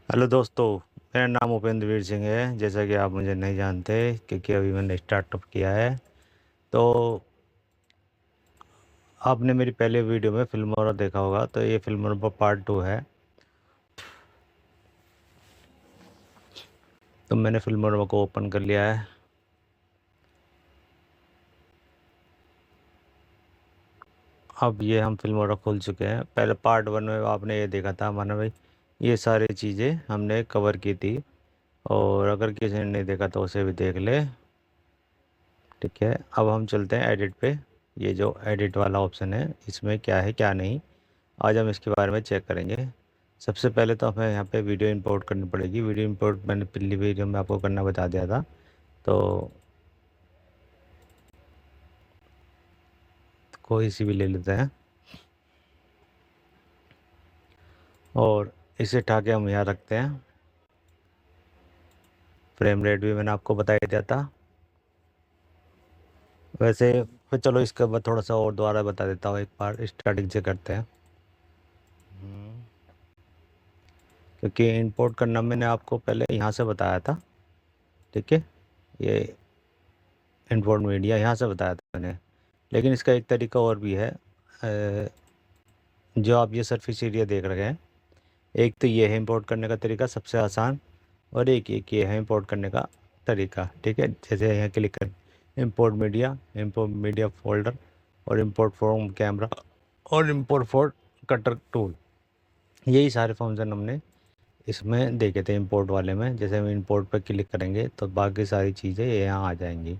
Hello दोस्तों। मेरा नाम उपेंद्र वीर सिंह है। जैसा कि आप मुझे नहीं जानते क्योंकि अभी मैंने स्टार्टअप किया है। तो आपने मेरी पहले वीडियो में फिल्मोरा देखा होगा, तो ये फिल्मोरा पार्ट 2 है। तो मैंने फिल्मोरा को ओपन कर लिया है। अब ये हम फिल्मोरा खोल चुके हैं। पहले पार्ट 1 में आपने ये देखा था माना भाई, ये सारी चीज़ें हमने कवर की थी। और अगर किसी ने नहीं देखा तो उसे भी देख ले। ठीक है, अब हम चलते हैं एडिट पे। ये जो एडिट वाला ऑप्शन है, इसमें क्या है क्या नहीं, आज हम इसके बारे में चेक करेंगे। सबसे पहले तो हमें यहाँ पे वीडियो इंपोर्ट करनी पड़ेगी। वीडियो इंपोर्ट मैंने पिछली वीडियो में आपको करना बता दिया था। तो कोई सी भी ले लेते हैं और इसे उठा के हम यहाँ रखते हैं। फ्रेम रेट भी मैंने आपको बता ही दिया था। वैसे फिर चलो इसके बाद थोड़ा सा और दोबारा बता देता हूँ, एक बार स्टार्टिंग से करते हैं। क्योंकि इंपोर्ट करना मैंने आपको पहले यहाँ से बताया था। ठीक है, ये इंपोर्ट मीडिया यहाँ से बताया था मैंने। लेकिन इसका एक तरीका और भी है। जो आप ये सरफेस एरिया देख रहे हैं, एक तो ये है इंपोर्ट करने का तरीका सबसे आसान, और एक ये है इंपोर्ट करने का तरीका। ठीक है, जैसे यहाँ क्लिक कर इंपोर्ट मीडिया फोल्डर, और इंपोर्ट फ्रॉम कैमरा, और इंपोर्ट फॉर कटर टूल। यही सारे फंक्शन हमने इसमें देखे थे इंपोर्ट वाले में। जैसे हम इंपोर्ट पर क्लिक करेंगे तो बाकी सारी चीज़ें यहाँ आ जाएंगी।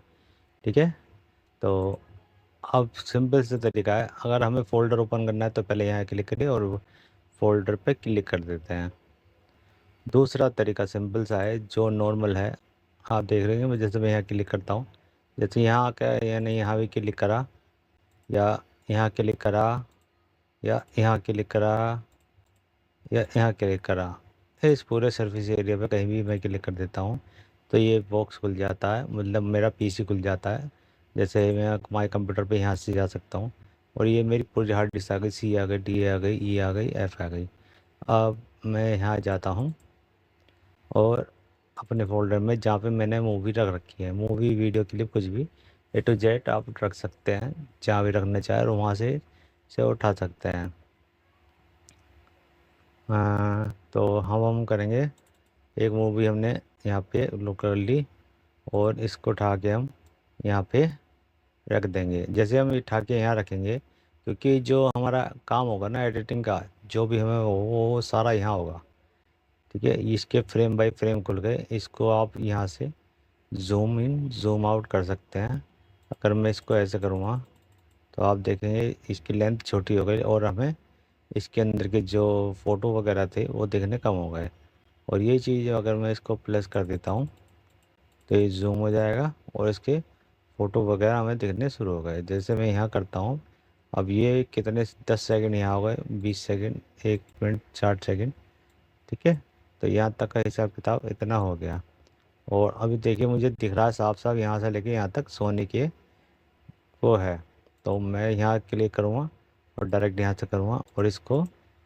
ठीक है, तो अब सिंपल से तरीका है। अगर हमें फ़ोल्डर ओपन करना है तो पहले यहाँ क्लिक करिए और फ़ोल्डर पे क्लिक कर देते हैं। दूसरा तरीका सिंपल सा है जो नॉर्मल है। आप देख रहे हैं, मैं जैसे मैं यहाँ क्लिक करता हूँ, जैसे यहाँ आकर यानी यहाँ भी क्लिक करा, या यहाँ क्लिक करा, या यहाँ क्लिक करा, या यहाँ क्लिक करा, इस पूरे सरफेस एरिया पे कहीं भी मैं क्लिक कर देता हूँ तो ये बॉक्स खुल जाता है, मतलब मेरा पीसी खुल जाता है। जैसे मैं माई कंप्यूटर पे यहाँ से जा सकता हूँ, और ये मेरी पूरी हार्ड डिस्क आ गई, सी आ गई, डी आ गई, ई आ गई, एफ आ गई। अब मैं यहाँ जाता हूँ और अपने फ़ोल्डर में जहाँ पे मैंने मूवी रख रखी है, मूवी, वीडियो क्लिप, कुछ भी A to Z आप रख सकते हैं। जहाँ भी रखना चाहे और वहाँ से उठा सकते हैं। तो हम करेंगे, एक मूवी हमने यहाँ पे लोड कर ली, और इसको उठा के हम यहाँ पे रख देंगे। जैसे हम उठा के यहाँ रखेंगे, क्योंकि जो हमारा काम होगा ना एडिटिंग का, जो भी हमें वो सारा यहाँ होगा। ठीक है, इसके फ्रेम बाय फ्रेम खुल गए। इसको आप यहाँ से जूम इन जूम आउट कर सकते हैं। अगर मैं इसको ऐसे करूँगा तो आप देखेंगे इसकी लेंथ छोटी हो गई, और हमें इसके अंदर के जो फ़ोटो वगैरह थे वो देखने कम हो गए। और ये चीज़ अगर मैं इसको प्लस कर देता हूँ तो ये जूम हो जाएगा, और इसके फ़ोटो वगैरह हमें दिखने शुरू हो गए। जैसे मैं यहाँ करता हूँ, अब ये कितने 10 सेकंड यहाँ हो गए, 20 सेकंड, 1 मिनट 60 सेकंड। ठीक है, तो यहाँ तक का हिसाब किताब इतना हो गया। और अभी देखिए मुझे दिख रहा है साफ साफ, यहाँ से लेके यहाँ तक सोने के वो है। तो मैं यहाँ क्लिक करूँगा और डायरेक्ट यहाँ से करूँगा और इसको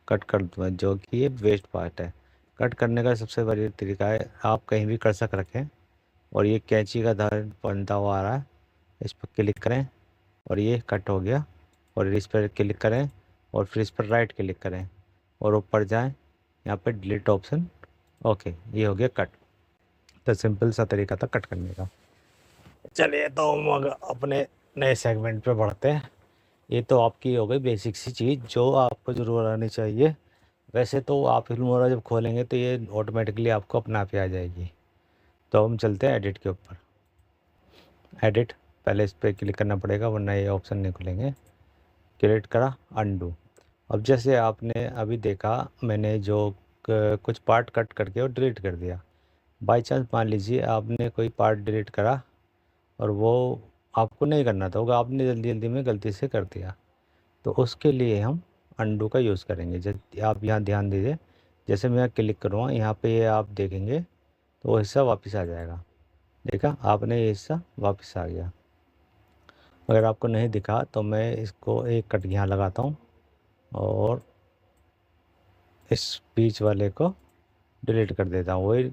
कट कर दूँगा, जो कि ये वेस्ट पार्ट है। कट करने का सबसे बढ़िया तरीका है, आप कहीं भी कर्सर रखें और ये कैंची का धार बनता हुआ आ रहा है, इस पर क्लिक करें और ये कट हो गया। और इस पर क्लिक करें और फिर इस पर राइट क्लिक करें और ऊपर जाएं, यहाँ पे डिलीट ऑप्शन। ओके, ये हो गया कट। तो सिंपल सा तरीका था कट करने का। चलिए तो हम अपने नए सेगमेंट पे बढ़ते हैं। ये तो आपकी हो गई बेसिक सी चीज़ जो आपको ज़रूर आनी चाहिए। वैसे तो आप फिल्मोरा जब खोलेंगे तो ये ऑटोमेटिकली आपको अपने आप ही आ जाएगी। तो हम चलते हैं एडिट के ऊपर। एडिट, पहले इस पर क्लिक करना पड़ेगा वरना ये ऑप्शन नहीं खुलेंगे। क्लिक करा, अंडू। अब जैसे आपने अभी देखा, मैंने जो कुछ पार्ट कट करके और डिलीट कर दिया। बाई चांस मान लीजिए आपने कोई पार्ट डिलीट करा और वो आपको नहीं करना था, होगा आपने जल्दी जल्दी में गलती से कर दिया, तो उसके लिए हम अंडू का यूज़ करेंगे। जब आप यहाँ ध्यान दीजिए, जैसे मैं क्लिक करूँगा यहाँ पे ये आप देखेंगे तो वो हिस्सा वापस आ जाएगा। देखा आपने, ये हिस्सा वापस आ गया। अगर आपको नहीं दिखा तो मैं इसको एक कट यहाँ लगाता हूँ और इस बीच वाले को डिलीट कर देता हूँ। वही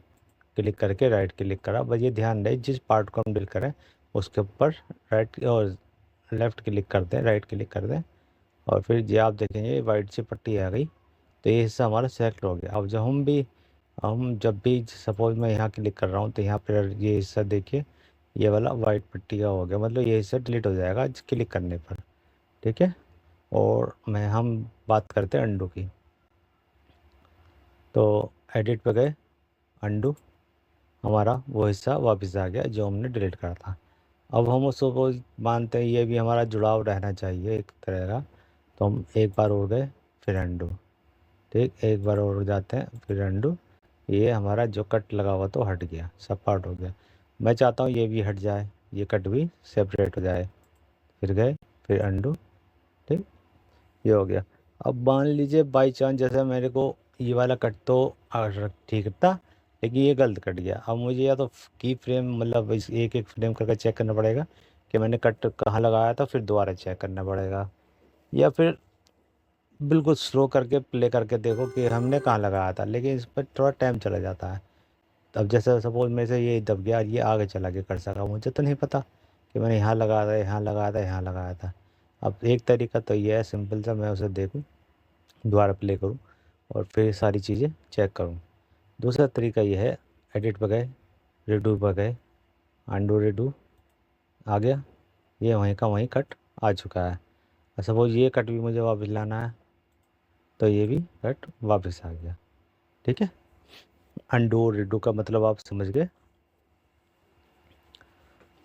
क्लिक करके राइट क्लिक करा, बस ये ध्यान रहे जिस पार्ट को हम डिलीट करें उसके ऊपर राइट और लेफ़्ट क्लिक कर दें, राइट क्लिक कर दें, और फिर ये आप देखेंगे वाइट सी पट्टी आ गई, तो ये हिस्सा हमारा सेलेक्ट हो गया। अब जब भी सपोज़ मैं यहाँ क्लिक कर रहा हूँ तो यहाँ पर ये हिस्सा देखिए, ये वाला वाइट पट्टी का हो गया, मतलब ये हिस्सा डिलीट हो जाएगा क्लिक करने पर, ठीक है। और हम बात करते हैं अंडू की। तो एडिट पे गए, अंडू, हमारा वो हिस्सा वापस आ गया जो हमने डिलीट करा था। अब हम उसको मानते हैं ये भी हमारा जुड़ाव रहना चाहिए एक तरह का, तो हम एक बार और गए फिर अंडू, ठीक, एक बार और जाते हैं फिर अंडू, ये हमारा जो कट लगा हुआ तो हट गया, सब पार्ट हो गया। मैं चाहता हूँ ये भी हट जाए, ये कट भी सेपरेट हो जाए, फिर गए फिर अंडू, ठीक, ये हो गया। अब मान लीजिए बाई चांस जैसे मेरे को ये वाला कट तो ठीक था, लेकिन ये गलत कट गया। अब मुझे या तो की फ्रेम मतलब इस एक एक फ्रेम करके चेक करना पड़ेगा कि मैंने कट कहाँ लगाया था, फिर दोबारा चेक करना पड़ेगा, या फिर बिल्कुल स्लो करके प्ले करके देखो कि हमने कहाँ लगाया था, लेकिन इस पर थोड़ा टाइम चला जाता है। अब जैसे सपोज मेरे से ये दब गया, ये आगे चला गया कर सका, मुझे तो नहीं पता कि मैंने यहाँ लगाया था, यहाँ लगाया था, यहाँ लगाया था। अब एक तरीका तो ये है सिंपल सा, मैं उसे देखूँ, दोबारा प्ले करूँ और फिर सारी चीज़ें चेक करूँ। दूसरा तरीका ये है, एडिट पर गए, रिडू पर गए, अंडू रिडू आ गया, ये वहीं का वहीं कट आ चुका है। सपोज ये कट भी मुझे वापस लाना है, तो ये भी कट वापस आ गया, ठीक है। अंडू और रिडू का मतलब आप समझ गए।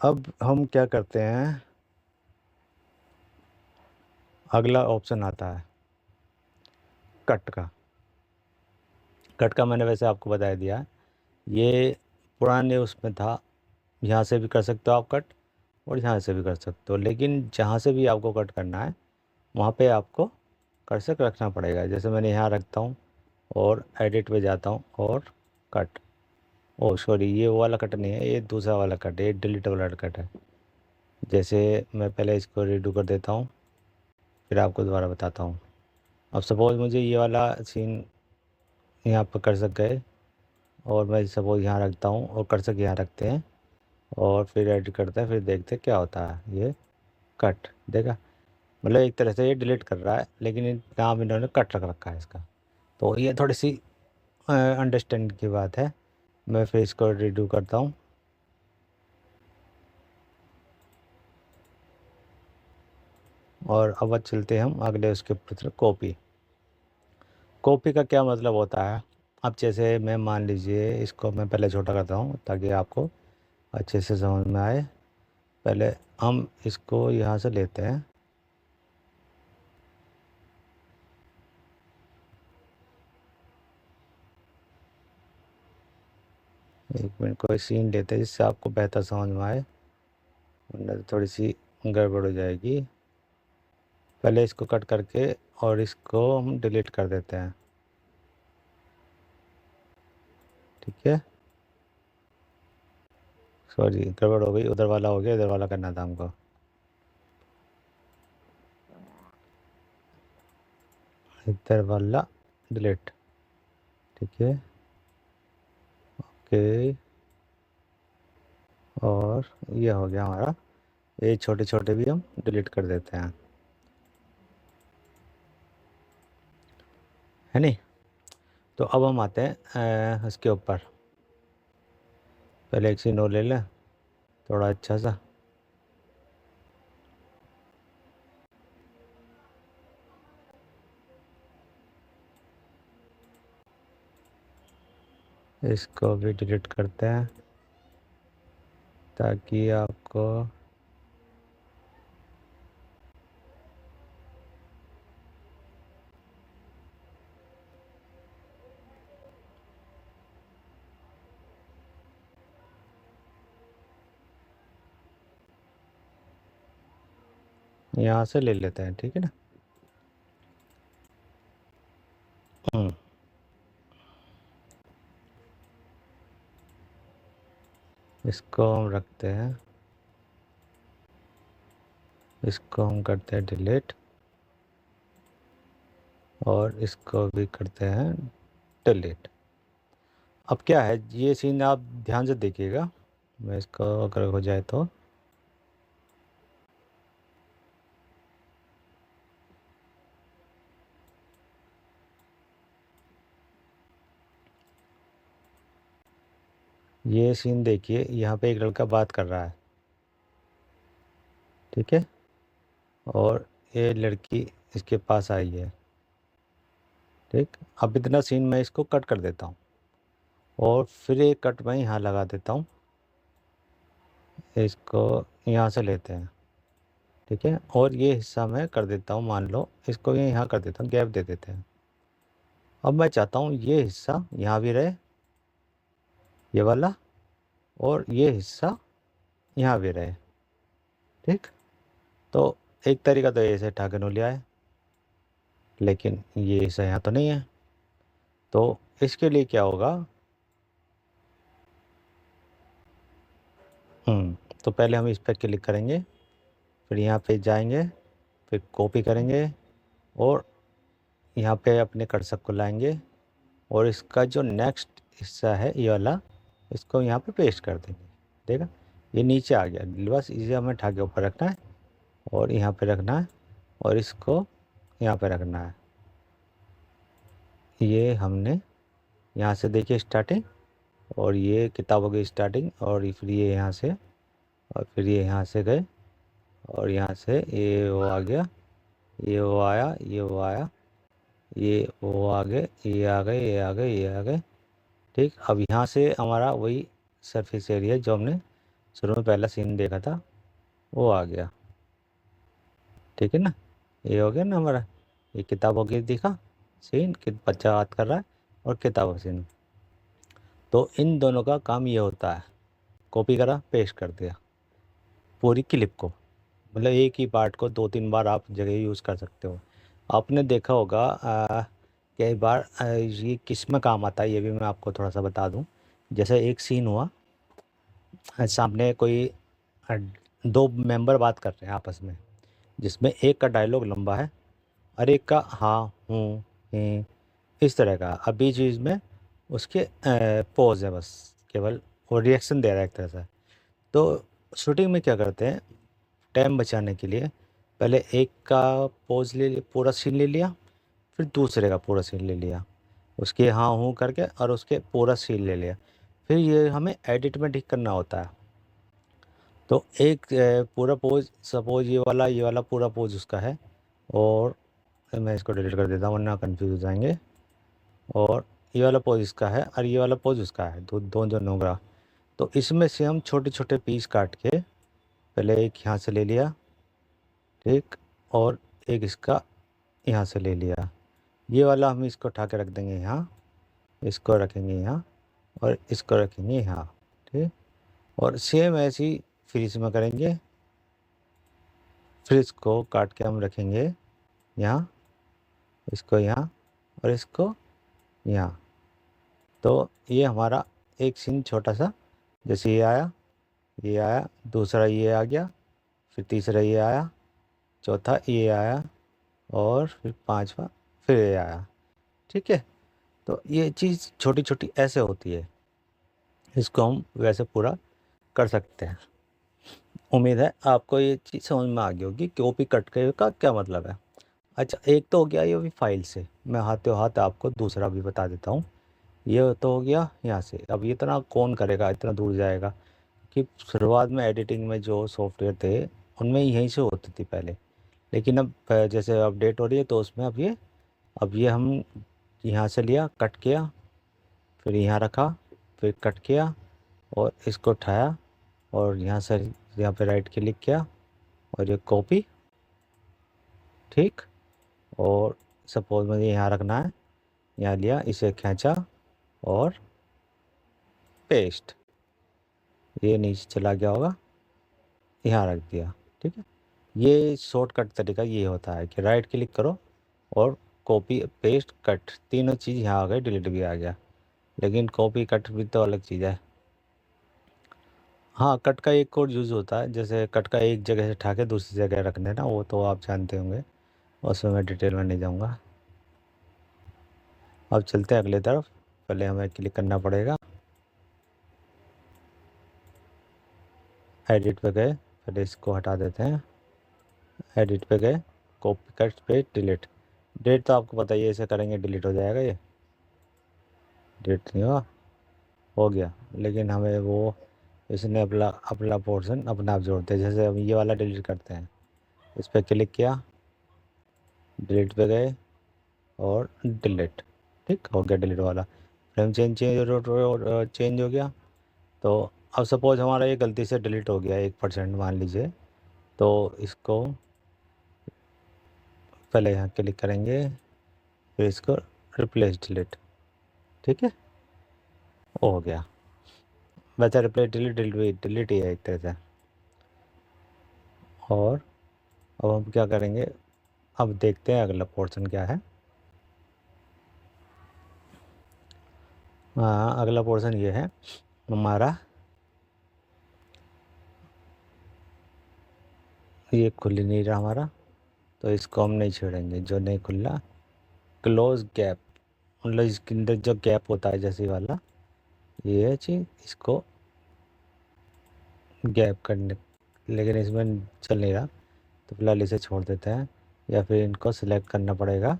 अब हम क्या करते हैं, अगला ऑप्शन आता है कट का। कट का मैंने वैसे आपको बता दिया, ये पुराने उसमें था, यहाँ से भी कर सकते हो आप कट और यहाँ से भी कर सकते हो, लेकिन जहाँ से भी आपको कट करना है वहाँ पे आपको कर्सर रखना पड़ेगा। जैसे मैंने यहाँ रखता हूँ और एडिट पे जाता हूँ और कट, ओ सॉरी ये वो वाला कट नहीं है, ये दूसरा वाला कट है, ये डिलीट वाला कट है। जैसे मैं पहले इसको रीडू कर देता हूँ, फिर आपको दोबारा बताता हूँ। अब सपोज़ मुझे ये वाला सीन यहाँ पर कर्सर गए और मैं सपोज़ यहाँ रखता हूँ और कर्सर यहाँ रखते हैं और फिर एडिट करते हैं, फिर देखते हैं क्या होता है। ये कट देखा, मतलब एक तरह से ये डिलीट कर रहा है, लेकिन नाम इन्होंने कट रख रखा है इसका, तो ये थोड़ी सी अंडरस्टैंड की बात है। मैं फिर इसको रिडू करता हूँ और अब चलते हैं हम अगले उसके ऊपर, कॉपी। कॉपी का क्या मतलब होता है, अब जैसे मैं मान लीजिए इसको मैं पहले छोटा करता हूँ ताकि आपको अच्छे से समझ में आए। पहले हम इसको यहाँ से लेते हैं, एक मिनट कोई सीन लेते हैं जिससे आपको बेहतर समझ में आए, वरना तो थोड़ी सी गड़बड़ हो जाएगी। पहले इसको कट करके और इसको हम डिलीट कर देते हैं, ठीक है। सॉरी गड़बड़ हो गई, उधर वाला हो गया, इधर वाला करना था हमको। इधर वाला डिलीट, ठीक है, ओके। और ये हो गया हमारा, ये छोटे छोटे भी हम डिलीट कर देते हैं, है नहीं। तो अब हम आते हैं इसके ऊपर, पहले एक सीन और ले लें थोड़ा अच्छा सा। इसको भी डिलीट करते हैं ताकि आपको यहाँ से ले लेते हैं, ठीक है ना। हम्म, इसको हम रखते हैं, इसको हम करते हैं डिलीट और इसको भी करते हैं डिलीट। अब क्या है, ये सीन आप ध्यान से देखिएगा। मैं इसको अगर हो जाए तो ये सीन देखिए, यहाँ पे एक लड़का बात कर रहा है, ठीक है, और ये लड़की इसके पास आई है, ठीक। अब इतना सीन मैं इसको कट कर देता हूँ और फिर एक कट मैं यहाँ लगा देता हूँ, इसको यहाँ से लेते हैं, ठीक है, और ये हिस्सा मैं कर देता हूँ, मान लो इसको ये यहाँ कर देता हूँ, गैप दे देते हैं। अब मैं चाहता हूँ ये हिस्सा यहाँ भी रहे, ये वाला, और ये हिस्सा यहाँ भी रहे, ठीक। तो एक तरीका तो ऐसे ठाके नो लिया है, लेकिन ये हिस्सा यहाँ तो नहीं है, तो इसके लिए क्या होगा, तो पहले हम इस पर क्लिक करेंगे, फिर यहाँ पे जाएंगे, फिर कॉपी करेंगे और यहाँ पे अपने कर्सर को लाएंगे और इसका जो नेक्स्ट हिस्सा है ये वाला, इसको यहाँ पे पेस्ट कर देंगे। देखा, ये नीचे आ गया, बस इसे हमें उठा के ऊपर रखना है और यहाँ पे रखना है और इसको यहाँ पे रखना है। ये हमने यहाँ से देखिए स्टार्टिंग, और ये किताबों की स्टार्टिंग, और फिर ये यहाँ से, और फिर ये यहाँ से गए, और यहाँ से ये वो आ गया, ये वो आया, ये वो आया, ये वो आ गए, ये आ गए, ये आ गए, ये आ गए, ठीक। अब यहाँ से हमारा वही सरफेस एरिया जो हमने शुरू में पहला सीन देखा था वो आ गया, ठीक है ना। ये हो गया ना हमारा, ये किताबों की दिखा सीन कि बच्चा बात कर रहा है और किताबों का सीन। तो इन दोनों का काम ये होता है, कॉपी करा पेस्ट कर दिया पूरी क्लिप को, मतलब एक ही पार्ट को 2-3 बार आप जगह यूज़ कर सकते हो। आपने देखा होगा कई बार ये किस में काम आता है, ये भी मैं आपको थोड़ा सा बता दूं। जैसे एक सीन हुआ, सामने कोई अ, दो मेंबर बात कर रहे हैं आपस में, जिसमें एक का डायलॉग लंबा है और एक का हाँ हूँ ही, इस तरह का। अब बीच बीच में उसके पॉज है, बस केवल वो रिएक्शन दे रहा है एक तरह से। तो शूटिंग में क्या करते हैं, टाइम बचाने के लिए पहले एक का पोज ले लिया, पूरा सीन ले लिया, फिर दूसरे का पूरा सीन ले लिया, उसके हाँ हूँ करके और उसके पूरा सीन ले लिया, फिर ये हमें एडिट में ठीक करना होता है। तो एक पूरा पोज, सपोज ये वाला पूरा पोज उसका है, और मैं इसको डिलीट कर देता हूँ वरना कन्फ्यूज हो जाएंगे, और ये वाला पोज इसका है और ये वाला पोज उसका है, दोनों जो होगा। तो इसमें से हम छोटे छोटे पीस काट के पहले एक यहाँ से ले लिया, ठीक, और एक इसका यहाँ से ले लिया, ये वाला हम इसको उठा के रख देंगे यहाँ, इसको रखेंगे यहाँ और इसको रखेंगे यहाँ, ठीक। और सेम ऐसे ही फिर इसमें करेंगे, फिर इसको काट के हम रखेंगे यहाँ, इसको यहाँ और इसको यहाँ। तो ये हमारा एक सीन छोटा सा, जैसे ये आया, दूसरा ये आ गया, फिर तीसरा ये आया, चौथा ये आया, और फिर पांचवा फिर ये आया, ठीक है। तो ये चीज़ छोटी छोटी ऐसे होती है, इसको हम वैसे पूरा कर सकते हैं। उम्मीद है आपको ये चीज़ समझ में आ गई होगी कि ओपी कट के का क्या मतलब है। अच्छा, एक तो हो गया ये भी फाइल से, मैं हाथों हाथ आपको दूसरा भी बता देता हूँ। ये तो हो गया यहाँ से, अब इतना कौन करेगा, इतना दूर जाएगा, कि शुरुआत में एडिटिंग में जो सॉफ्टवेयर थे उनमें यहीं से होती थी पहले, लेकिन अब जैसे अपडेट हो रही है तो उसमें अब ये हम यहाँ से लिया, कट किया, फिर यहाँ रखा, फिर कट किया और इसको उठाया और यहाँ से यहाँ पे राइट क्लिक किया और ये कॉपी, ठीक। और सपोज मुझे यहाँ रखना है, यहाँ लिया, इसे खींचा और पेस्ट, ये नीचे चला गया होगा, यहाँ रख दिया, ठीक है। ये शॉर्टकट तरीका ये होता है कि राइट क्लिक करो और कॉपी पेस्ट कट, तीनों चीज़ यहाँ आ गई, डिलीट भी आ गया। लेकिन कॉपी कट भी तो अलग चीज़ है। हाँ, कट का एक और यूज़ होता है, जैसे कट का एक जगह से उठा के दूसरी जगह रख देना, वो तो आप जानते होंगे, उसमें मैं डिटेल में नहीं जाऊँगा। अब चलते हैं अगले तरफ, पहले हमें क्लिक करना पड़ेगा। एडिट पे गए, फिर इसको हटा देते हैं। एडिट पे गए, कॉपी कट पे डिलीट। डिलीट तो आपको पता ही है, ऐसे करेंगे डिलीट हो जाएगा, ये डिलीट नहीं हुआ, हो गया। लेकिन हमें वो इसने अपना अपना पोर्शन अपना आप जोड़ते हैं। जैसे हम ये वाला डिलीट करते हैं, इस पर क्लिक किया, डिलीट पे गए और डिलीट, ठीक हो गया डिलीट वाला। फ्रेम चेंज हो गया। तो अब सपोज हमारा ये गलती से डिलीट हो गया 1% मान लीजिए, तो इसको पहले यहाँ क्लिक करेंगे, फिर इसको रिप्लेस डिलीट, ठीक है, हो गया। वैसे रिप्लेस डिलीट डिलीट ही है एक तरह से। और अब हम क्या करेंगे, अब देखते हैं अगला पोर्शन क्या है। हाँ, अगला पोर्शन ये है हमारा, ये खुल ही नहीं रहा हमारा, तो इसको हम नहीं छेड़ेंगे। जो नहीं खुल रहा, क्लोज गैप, मतलब इसके अंदर जो गैप होता है जैसे वाला, ये है चीज़, इसको गैप करने, लेकिन इसमें चल नहीं रहा, तो फिलहाल इसे छोड़ देते हैं, या फिर इनको सिलेक्ट करना पड़ेगा।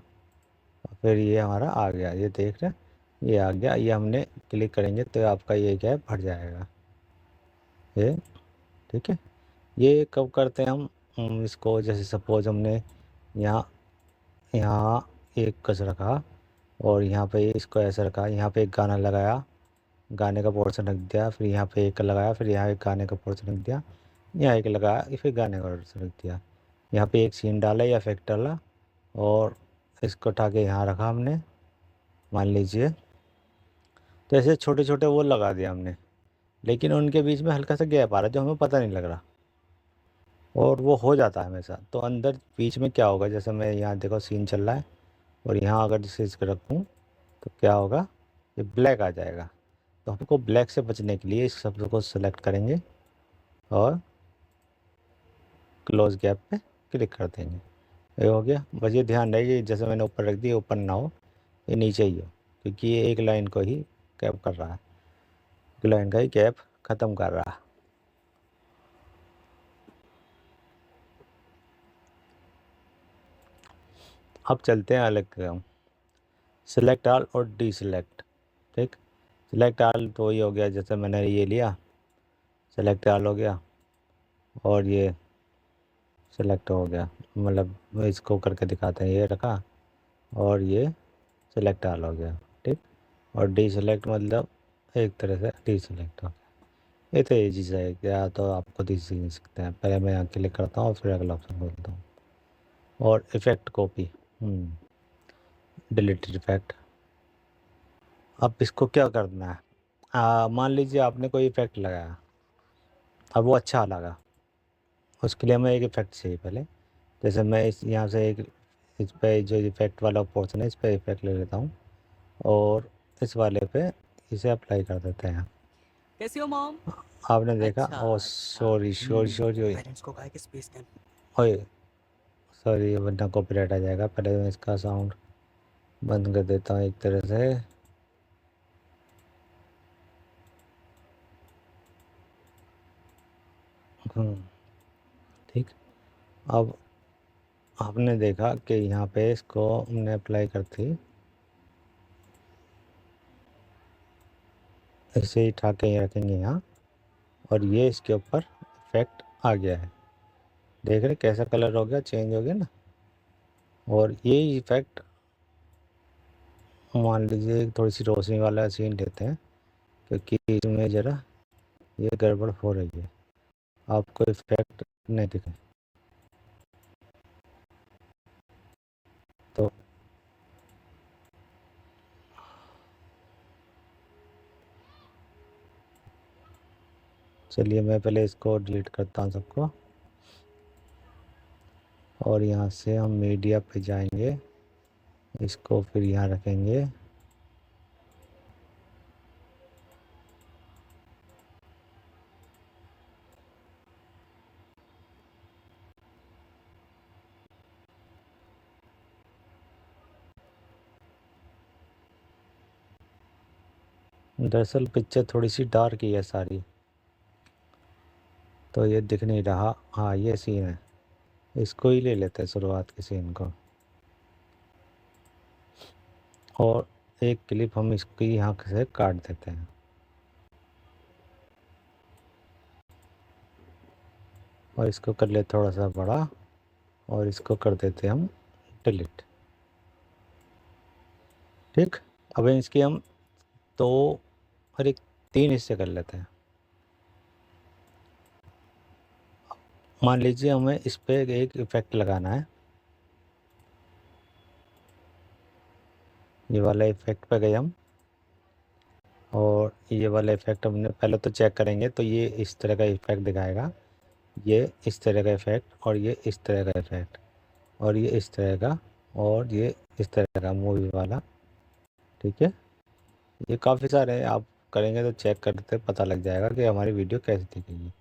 और फिर ये हमारा आ गया, ये देख रहे हैं, ये आ गया। ये हमने क्लिक करेंगे तो आपका ये गैप भर जाएगा, ये ठीक है। ये कब करते हैं हम इसको, जैसे सपोज हमने यहाँ यहाँ एक कस रखा और यहाँ पे इसको ऐसे रखा, यहाँ पे एक गाना लगाया, गाने का पोर्शन रख दिया, फिर यहाँ पे एक लगाया, फिर यहाँ एक गाने का पोर्शन रख दिया, यहाँ एक लगाया, फिर गाने का पोर्शन रख दिया, यहाँ पे एक सीन डाला या इफेक्ट डाला और इसको उठा के यहाँ रखा हमने, मान लीजिए। तो ऐसे छोटे छोटे वो लगा दिया हमने, लेकिन उनके बीच में हल्का सा गैप आ रहा है जो हमें पता नहीं लग रहा, और वो हो जाता है हमेशा। तो अंदर बीच में क्या होगा, जैसे मैं यहाँ देखो सीन चल रहा है और यहाँ अगर जैसे इसको रखूँ तो क्या होगा, ये ब्लैक आ जाएगा। तो हमको ब्लैक से बचने के लिए इस शब्द को सेलेक्ट करेंगे और क्लोज गैप पे क्लिक कर देंगे, ये हो गया। बस ये ध्यान रहे कि जैसे मैंने ऊपर रख दिया, ऊपर ना हो, ये नीचे ही हो, क्योंकि ये एक लाइन को ही कैप कर रहा है, एक लाइन का ही कैप ख़त्म कर रहा है। अब चलते हैं अलग काम, सिलेक्ट ऑल और डी सिलेक्ट, ठीक। सिलेक्ट ऑल तो वही हो गया, जैसे मैंने ये लिया, सेलेक्ट ऑल हो गया, और ये सेलेक्ट हो गया, मतलब इसको करके दिखाते हैं, ये रखा और ये सेलेक्ट ऑल हो गया, ठीक। और डी सेलेक्ट मतलब एक तरह से डी सेलेक्ट हो गया। ये तो ये चीज़ है क्या, तो आपको खुद ही सीख सकते हैं। पहले मैं यहाँ क्लिक करता हूँ, फिर अगला ऑप्शन खोलता हूँ। और इफ़ेक्ट कॉपी, डिलीटेड इफ़ेक्ट। अब इसको क्या करना है, मान लीजिए आपने कोई इफ़ेक्ट लगाया, अब वो अच्छा लगा, उसके लिए हमें एक इफ़ेक्ट चाहिए पहले। जैसे मैं इस यहाँ से एक, इस पे जो इफ़ेक्ट वाला पोर्शन है, इस पे इफ़ेक्ट ले लेता हूँ और इस वाले पे इसे अप्लाई कर देते हैं। कैसी हो मॉम? आपने देखा, अच्छा ओ अच्छा सॉरी सॉरी सॉरी, पेरेंट्स को कहा कि स्पेस कैम। ओए सॉरी, वरना कॉपीराइट आ जाएगा। पहले मैं इसका साउंड बंद कर देता हूँ एक तरह से। ठीक। अब आपने देखा कि यहाँ पे इसको हमने अप्लाई करती, ऐसे ही उठा के ये रखेंगे यहाँ, और ये इसके ऊपर इफेक्ट आ गया है। देख रहे कैसा कलर हो गया, चेंज हो गया ना। और ये इफेक्ट मान लीजिए थोड़ी सी रोशनी वाला सीन लेते हैं, क्योंकि इसमें ज़रा ये गड़बड़ हो रही है, आपको इफेक्ट नहीं दिखे। तो चलिए मैं पहले इसको डिलीट करता हूँ सबको, और यहाँ से हम मीडिया पे जाएंगे, इसको फिर यहाँ रखेंगे। दरअसल पिक्चर थोड़ी सी डार्क ही है सारी, तो ये दिख नहीं रहा। हाँ ये सीन है, इसको ही ले लेते हैं शुरुआत के सीन को, और एक क्लिप हम इसकी यहाँ से काट देते हैं और इसको कर ले थोड़ा सा बड़ा, और इसको कर देते हैं हम डिलीट। ठीक, अब इसकी हम दो और एक 3 हिस्से कर लेते हैं। मान लीजिए हमें इस पे एक इफेक्ट लगाना है, ये वाला इफेक्ट पे गए हम, और ये वाला इफेक्ट हमने पहले तो चेक करेंगे, तो ये इस तरह का इफेक्ट दिखाएगा, ये इस तरह का इफेक्ट, और ये इस तरह का इफेक्ट, और ये इस तरह का, और ये इस तरह का मूवी वाला। ठीक है, ये काफ़ी सारे हैं, आप करेंगे तो चेक करते पता लग जाएगा कि हमारी वीडियो कैसी दिखेगी।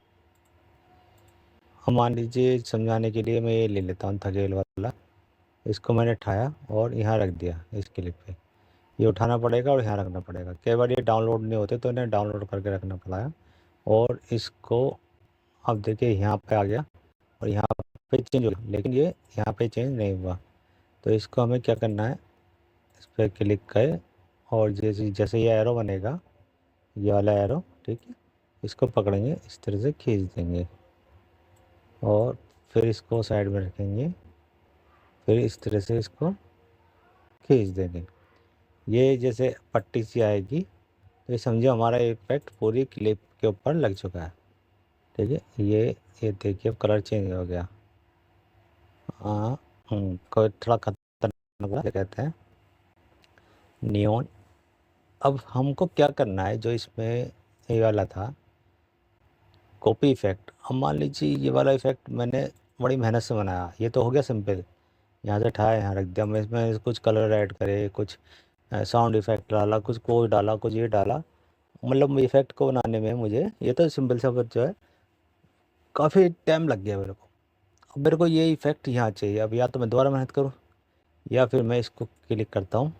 हम मान लीजिए समझाने के लिए मैं ये ले लेता हूँ थकेल वाला, इसको मैंने उठाया और यहाँ रख दिया इस क्लिप पे। ये उठाना पड़ेगा और यहाँ रखना पड़ेगा, कई बार ये डाउनलोड नहीं होते तो इन्हें डाउनलोड करके रखना पड़ा। और इसको अब देखिए यहाँ पे आ गया और यहाँ पे चेंज हो गया, लेकिन ये यहाँ पे चेंज नहीं हुआ। तो इसको हमें क्या करना है, इस पर क्लिक करें और जैसे जैसे ये एरो बनेगा, ये वाला एरो, ठीक है, इसको पकड़ेंगे, इस तरह से खींच देंगे और फिर इसको साइड में रखेंगे, फिर इस तरह से इसको खींच देंगे। ये जैसे पट्टी सी आएगी, तो ये समझो हमारा इफेक्ट पूरी क्लिप के ऊपर लग चुका है। ठीक है, ये देखिए अब कलर चेंज हो गया। हाँ, कोई थोड़ा खतरनाक वाला कहते हैं नियॉन। अब हमको क्या करना है, जो इसमें ये वाला था कॉपी इफेक्ट, अब मान लीजिए ये वाला इफेक्ट मैंने बड़ी मेहनत से बनाया, ये तो हो गया सिंपल, यहाँ से उठाया यहाँ रख दिया। मैं इसमें कुछ कलर ऐड करे, कुछ साउंड इफेक्ट डाला, कुछ कोई डाला, कुछ ये डाला, मतलब इफेक्ट को बनाने में मुझे ये तो सिंपल सा जो है काफ़ी टाइम लग गया मेरे को। अब मेरे को ये इफेक्ट यहाँ चाहिए, अब या तो मैं दोबारा मेहनत करूँ या फिर मैं इसको क्लिक करता हूँ,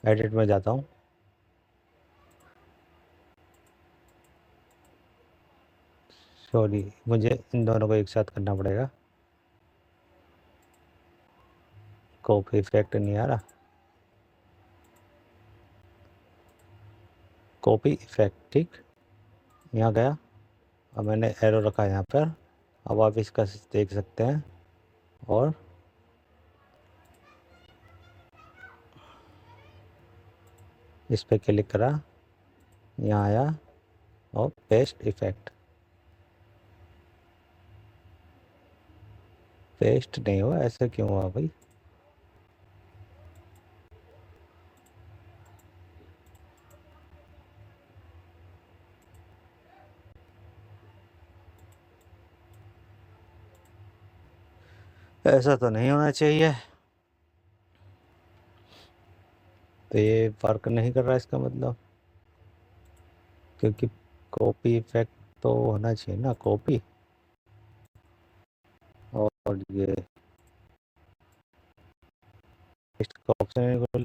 एडिट में जाता हूँ, सॉरी मुझे इन दोनों को एक साथ करना पड़ेगा, कॉपी इफेक्ट नहीं आ रहा, कॉपी इफेक्ट, ठीक, यहाँ गया। अब मैंने एरो रखा यहाँ पर, अब आप इसका देख सकते हैं, और इस पर क्लिक करा, यहाँ आया और पेस्ट इफेक्ट, पेस्ट नहीं हुआ, ऐसा क्यों हुआ भाई? ऐसा तो नहीं होना चाहिए, तो ये वर्क नहीं कर रहा इसका मतलब, क्योंकि कॉपी इफेक्ट तो होना चाहिए ना, कॉपी, और ये पेस्ट का ऑप्शन है।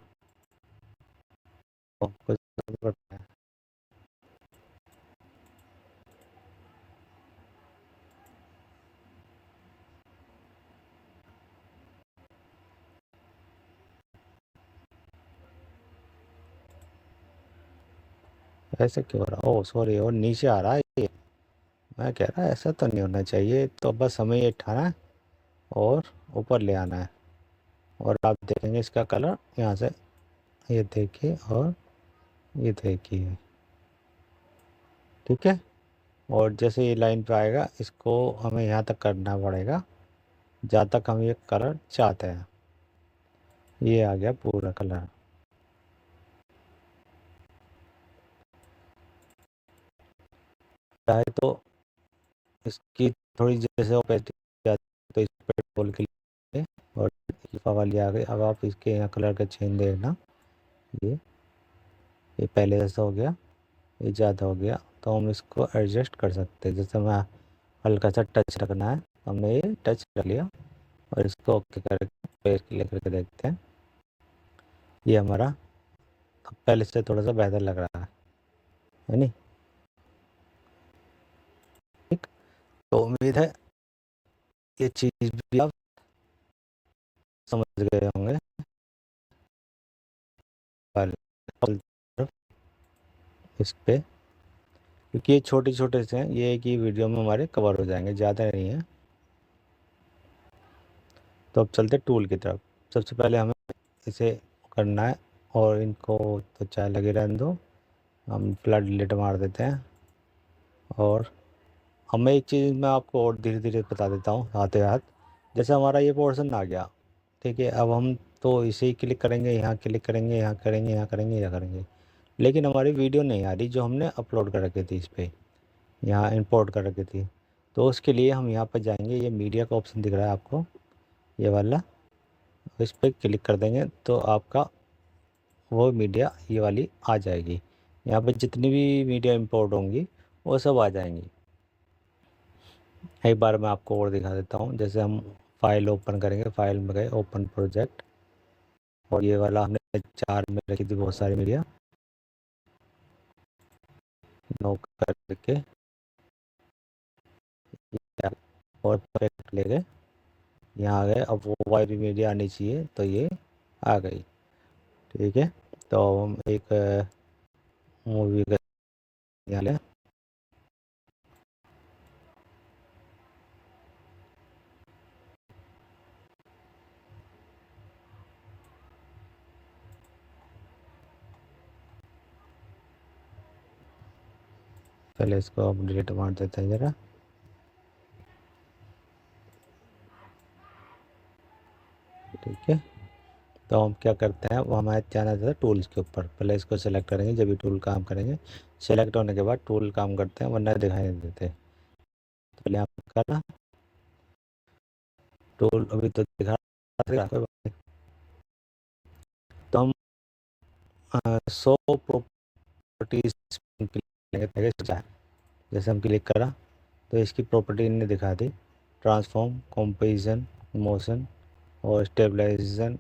ऐसे क्यों हो रहा, ओ सॉरी, और नीचे आ रहा है ये, मैं कह रहा ऐसा तो नहीं होना चाहिए। तो बस हमें ये उठाना है और ऊपर ले आना है, और आप देखेंगे इसका कलर यहाँ से, ये देखिए और ये देखिए, ठीक है। और जैसे ये लाइन पे आएगा, इसको हमें यहाँ तक करना पड़ेगा जहाँ तक हम ये कलर चाहते हैं। ये आ गया पूरा कलर, चाहे तो इसकी थोड़ी जैसे ओपेसिटी आती है तो इस पर बोल के लिए, और अल्फा वाली आ गई। अब आप इसके यहाँ कलर का चेंज देखना, ये ये पहले जैसा हो गया, ये ज़्यादा हो गया, तो हम इसको एडजस्ट कर सकते हैं। जैसे मैं हल्का सा टच रखना है, हमने ये टच रख लिया, और इसको ओके करके पेज क्लिक करके देखते हैं, ये हमारा अब पहले से थोड़ा सा बेहतर लग रहा है नहीं? ठीक, तो उम्मीद है ये चीज़ भी आप समझ गए होंगे। इस पे क्योंकि ये छोटे छोटे से हैं, ये एक ही वीडियो में हमारे कवर हो जाएंगे, ज़्यादा नहीं है। तो अब चलते टूल की तरफ। सबसे पहले हमें इसे करना है और इनको तो चाहे लगे रहने दो, हम फ्लड डिलीट मार देते हैं। और अब मैं एक चीज़ मैं आपको और धीरे धीरे बता देता हूँ हाथे हाथ। जैसे हमारा ये पोर्शन आ गया, ठीक है, अब हम तो इसे ही क्लिक करेंगे, यहाँ क्लिक करेंगे, यहाँ करेंगे, यहाँ करेंगे, यहाँ करेंगे, लेकिन हमारी वीडियो नहीं आ रही जो हमने अपलोड कर रखी थी इस पर, यहाँ इंपोर्ट कर रखी थी। तो उसके लिए हम यहाँ पर जाएंगे, ये मीडिया का ऑप्शन दिख रहा है आपको, ये वाला, इस पर क्लिक कर देंगे तो आपका वो मीडिया ये वाली आ जाएगी। यहाँ पर जितनी भी मीडिया इंपोर्ट होंगी वो सब आ जाएंगी। एक बार मैं आपको और दिखा देता हूँ। जैसे हम फाइल ओपन करेंगे, फाइल में गए, ओपन प्रोजेक्ट, और ये वाला हमने 4 में रखी थी बहुत सारी मीडिया, नो करके और प्रोजेक्ट ले गए, यहाँ आ गए। अब वो वाली मीडिया आनी चाहिए तो ये आ गई, ठीक है। तो हम एक मूवी का यहाँ ले, पहले इसको अब डिलीट मार देते हैं ज़रा। ठीक है, तो हम क्या करते हैं, वो हमारे जाना था टूल्स के ऊपर, पहले इसको सेलेक्ट करेंगे जब भी टूल काम करेंगे। सेलेक्ट होने के बाद टूल काम करते हैं, वरना दिखाई नहीं देते। तो पहले हम करना टूल, अभी तो दिखा रहा है, तो हम 100 प्रॉपर्टीज जैसे हम क्लिक करा तो इसकी प्रॉपर्टी इन्हें दिखा दी, ट्रांसफॉर्म, कंपोजिशन, मोशन और स्टेबलाइजेशन,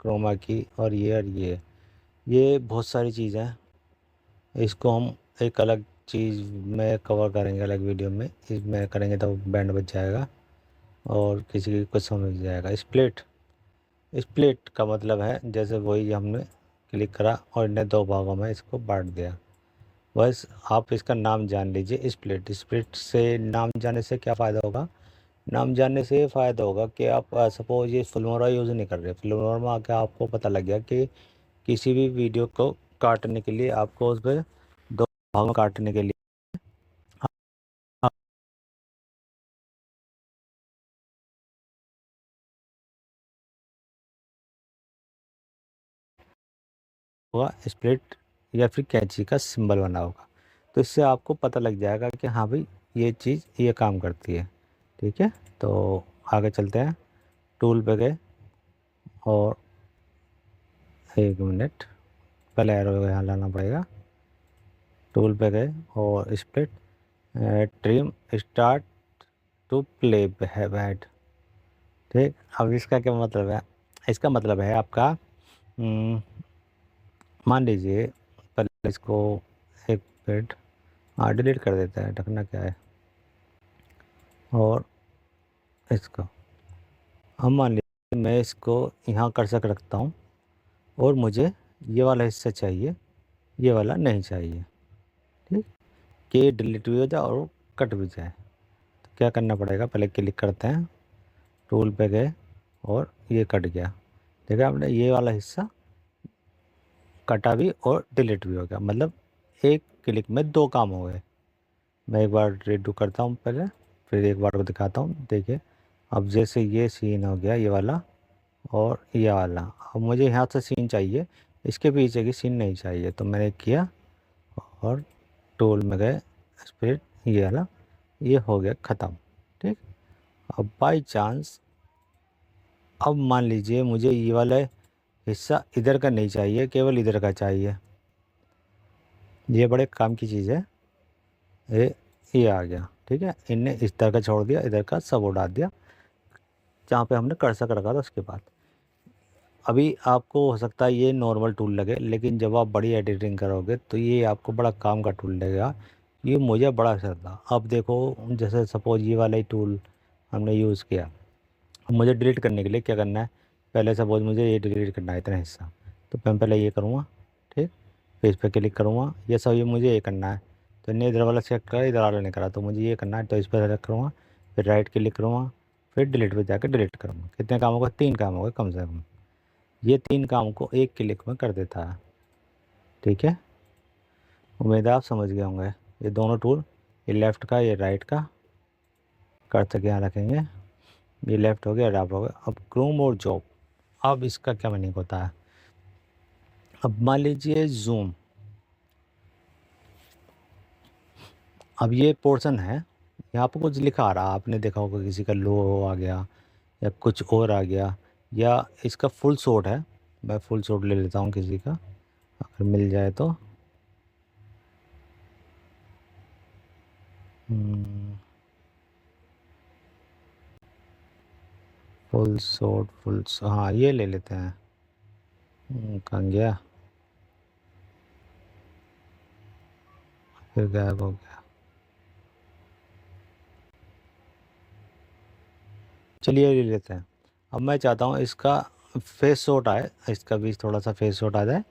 क्रोमा की, और ये बहुत सारी चीज़ें हैं। इसको हम एक अलग चीज़ में कवर करेंगे, अलग वीडियो में इसमें करेंगे तो बैंड बच जाएगा और किसी की कुछ समझ जाएगा। स्प्लिट, स्प्लिट का मतलब है जैसे वही हमने क्लिक करा और इन्हें 2 भागों में इसको बांट दिया। बस आप इसका नाम जान लीजिए, स्प्लिट। स्प्लिट से नाम जानने से क्या फ़ायदा होगा, नाम जानने से ये फ़ायदा होगा कि आप सपोज़ ये फिल्मोरा यूज़ नहीं कर रहे, फिल्मोरा में आके आपको पता लग गया कि किसी भी वीडियो को काटने के लिए आपको उस पर 2 भागों में काटने के लिए होगा स्प्लिट या फिर कैंची का सिंबल बना होगा। तो इससे आपको पता लग जाएगा कि हाँ भाई ये चीज़ ये काम करती है, ठीक है। तो आगे चलते हैं, टूल पे गए और 1 मिनट पहले एरो यहाँ लाना पड़ेगा। टूल पे गए और split, trim, start to play bad, ठीक। अब इसका क्या मतलब है, इसका मतलब है आपका मान लीजिए, पहले इसको एक मिनट डिलीट कर देता है, ढकना क्या है, और इसको हम मान लीजिए मैं इसको यहाँ कर्सर रखता हूँ और मुझे ये वाला हिस्सा चाहिए, ये वाला नहीं चाहिए, ठीक, कि डिलीट भी हो जाए और कट भी जाए। तो क्या करना पड़ेगा, पहले क्लिक करते हैं, टूल पे गए और ये कट गया, देखा आपने, ये वाला हिस्सा कटा भी और डिलीट भी हो गया, मतलब एक क्लिक में 2 काम हो गए। मैं एक बार रीडू करता हूँ पहले, फिर एक बार को दिखाता हूँ, देखिए। अब जैसे ये सीन हो गया ये वाला और ये वाला, अब मुझे यहाँ से सीन चाहिए, इसके पीछे की सीन नहीं चाहिए, तो मैंने किया और टूल में गए, स्प्लिट, ये वाला, ये हो गया ख़त्म, ठीक। अब बाई चांस, अब मान लीजिए मुझे ये वाला हिस्सा इधर का नहीं चाहिए, केवल इधर का चाहिए, ये बड़े काम की चीज़ है। ये आ गया, ठीक है, इनने इस तरह का छोड़ दिया, इधर का सब उड़ा दिया जहाँ पे हमने कर्सर रखा था उसके बाद। अभी आपको हो सकता है ये नॉर्मल टूल लगे, लेकिन जब आप बड़ी एडिटिंग करोगे तो ये आपको बड़ा काम का टूल लगेगा, ये मुझे बड़ा अच्छा था। अब देखो, जैसे सपोज ये वाला ही टूल हमने यूज़ किया, अब मुझे डिलीट करने के लिए क्या करना है, पहले सपोज मुझे ये डिलीट करना है इतना हिस्सा, तो मैं पहले ये करूँगा, ठीक, फिर इस पर क्लिक करूँगा, ये सब ये मुझे ये करना है। तो इन्हें इधर वाला सेलेक्ट करा, इधर वाला नहीं करा, तो मुझे ये करना है, तो इस पर सेलेक्ट करूँगा, फिर राइट क्लिक करूँगा, फिर डिलीट पे जाकर डिलीट करूँगा। कितने काम होगा, 3 काम होगा कम से कम। ये 3 काम को एक क्लिक में कर देता है। ठीक है, उम्मीद है आप समझ गए होंगे। ये दोनों टूल, ये लेफ़्ट का, ये राइट का, कर तक यहाँ रखेंगे। ये लेफ़्ट हो गया, राइट हो गया। अब क्रोम और जॉब, अब इसका क्या मीनिंग होता है। अब मान लीजिए जूम, अब ये पोर्शन है, यहाँ पर कुछ लिखा आ रहा, आपने देखा होगा किसी का लो आ गया या कुछ और आ गया, या इसका फुल शॉट है। मैं फुल शॉट ले लेता हूँ किसी का, अगर मिल जाए तो। फुल शॉट, हाँ ये ले लेते हैं। कहाँ गया, फिर गायब हो गया। चलिए ले लेते हैं। अब मैं चाहता हूँ इसका फेस शॉट आए, इसका भी थोड़ा सा फेस शॉट आ जाए,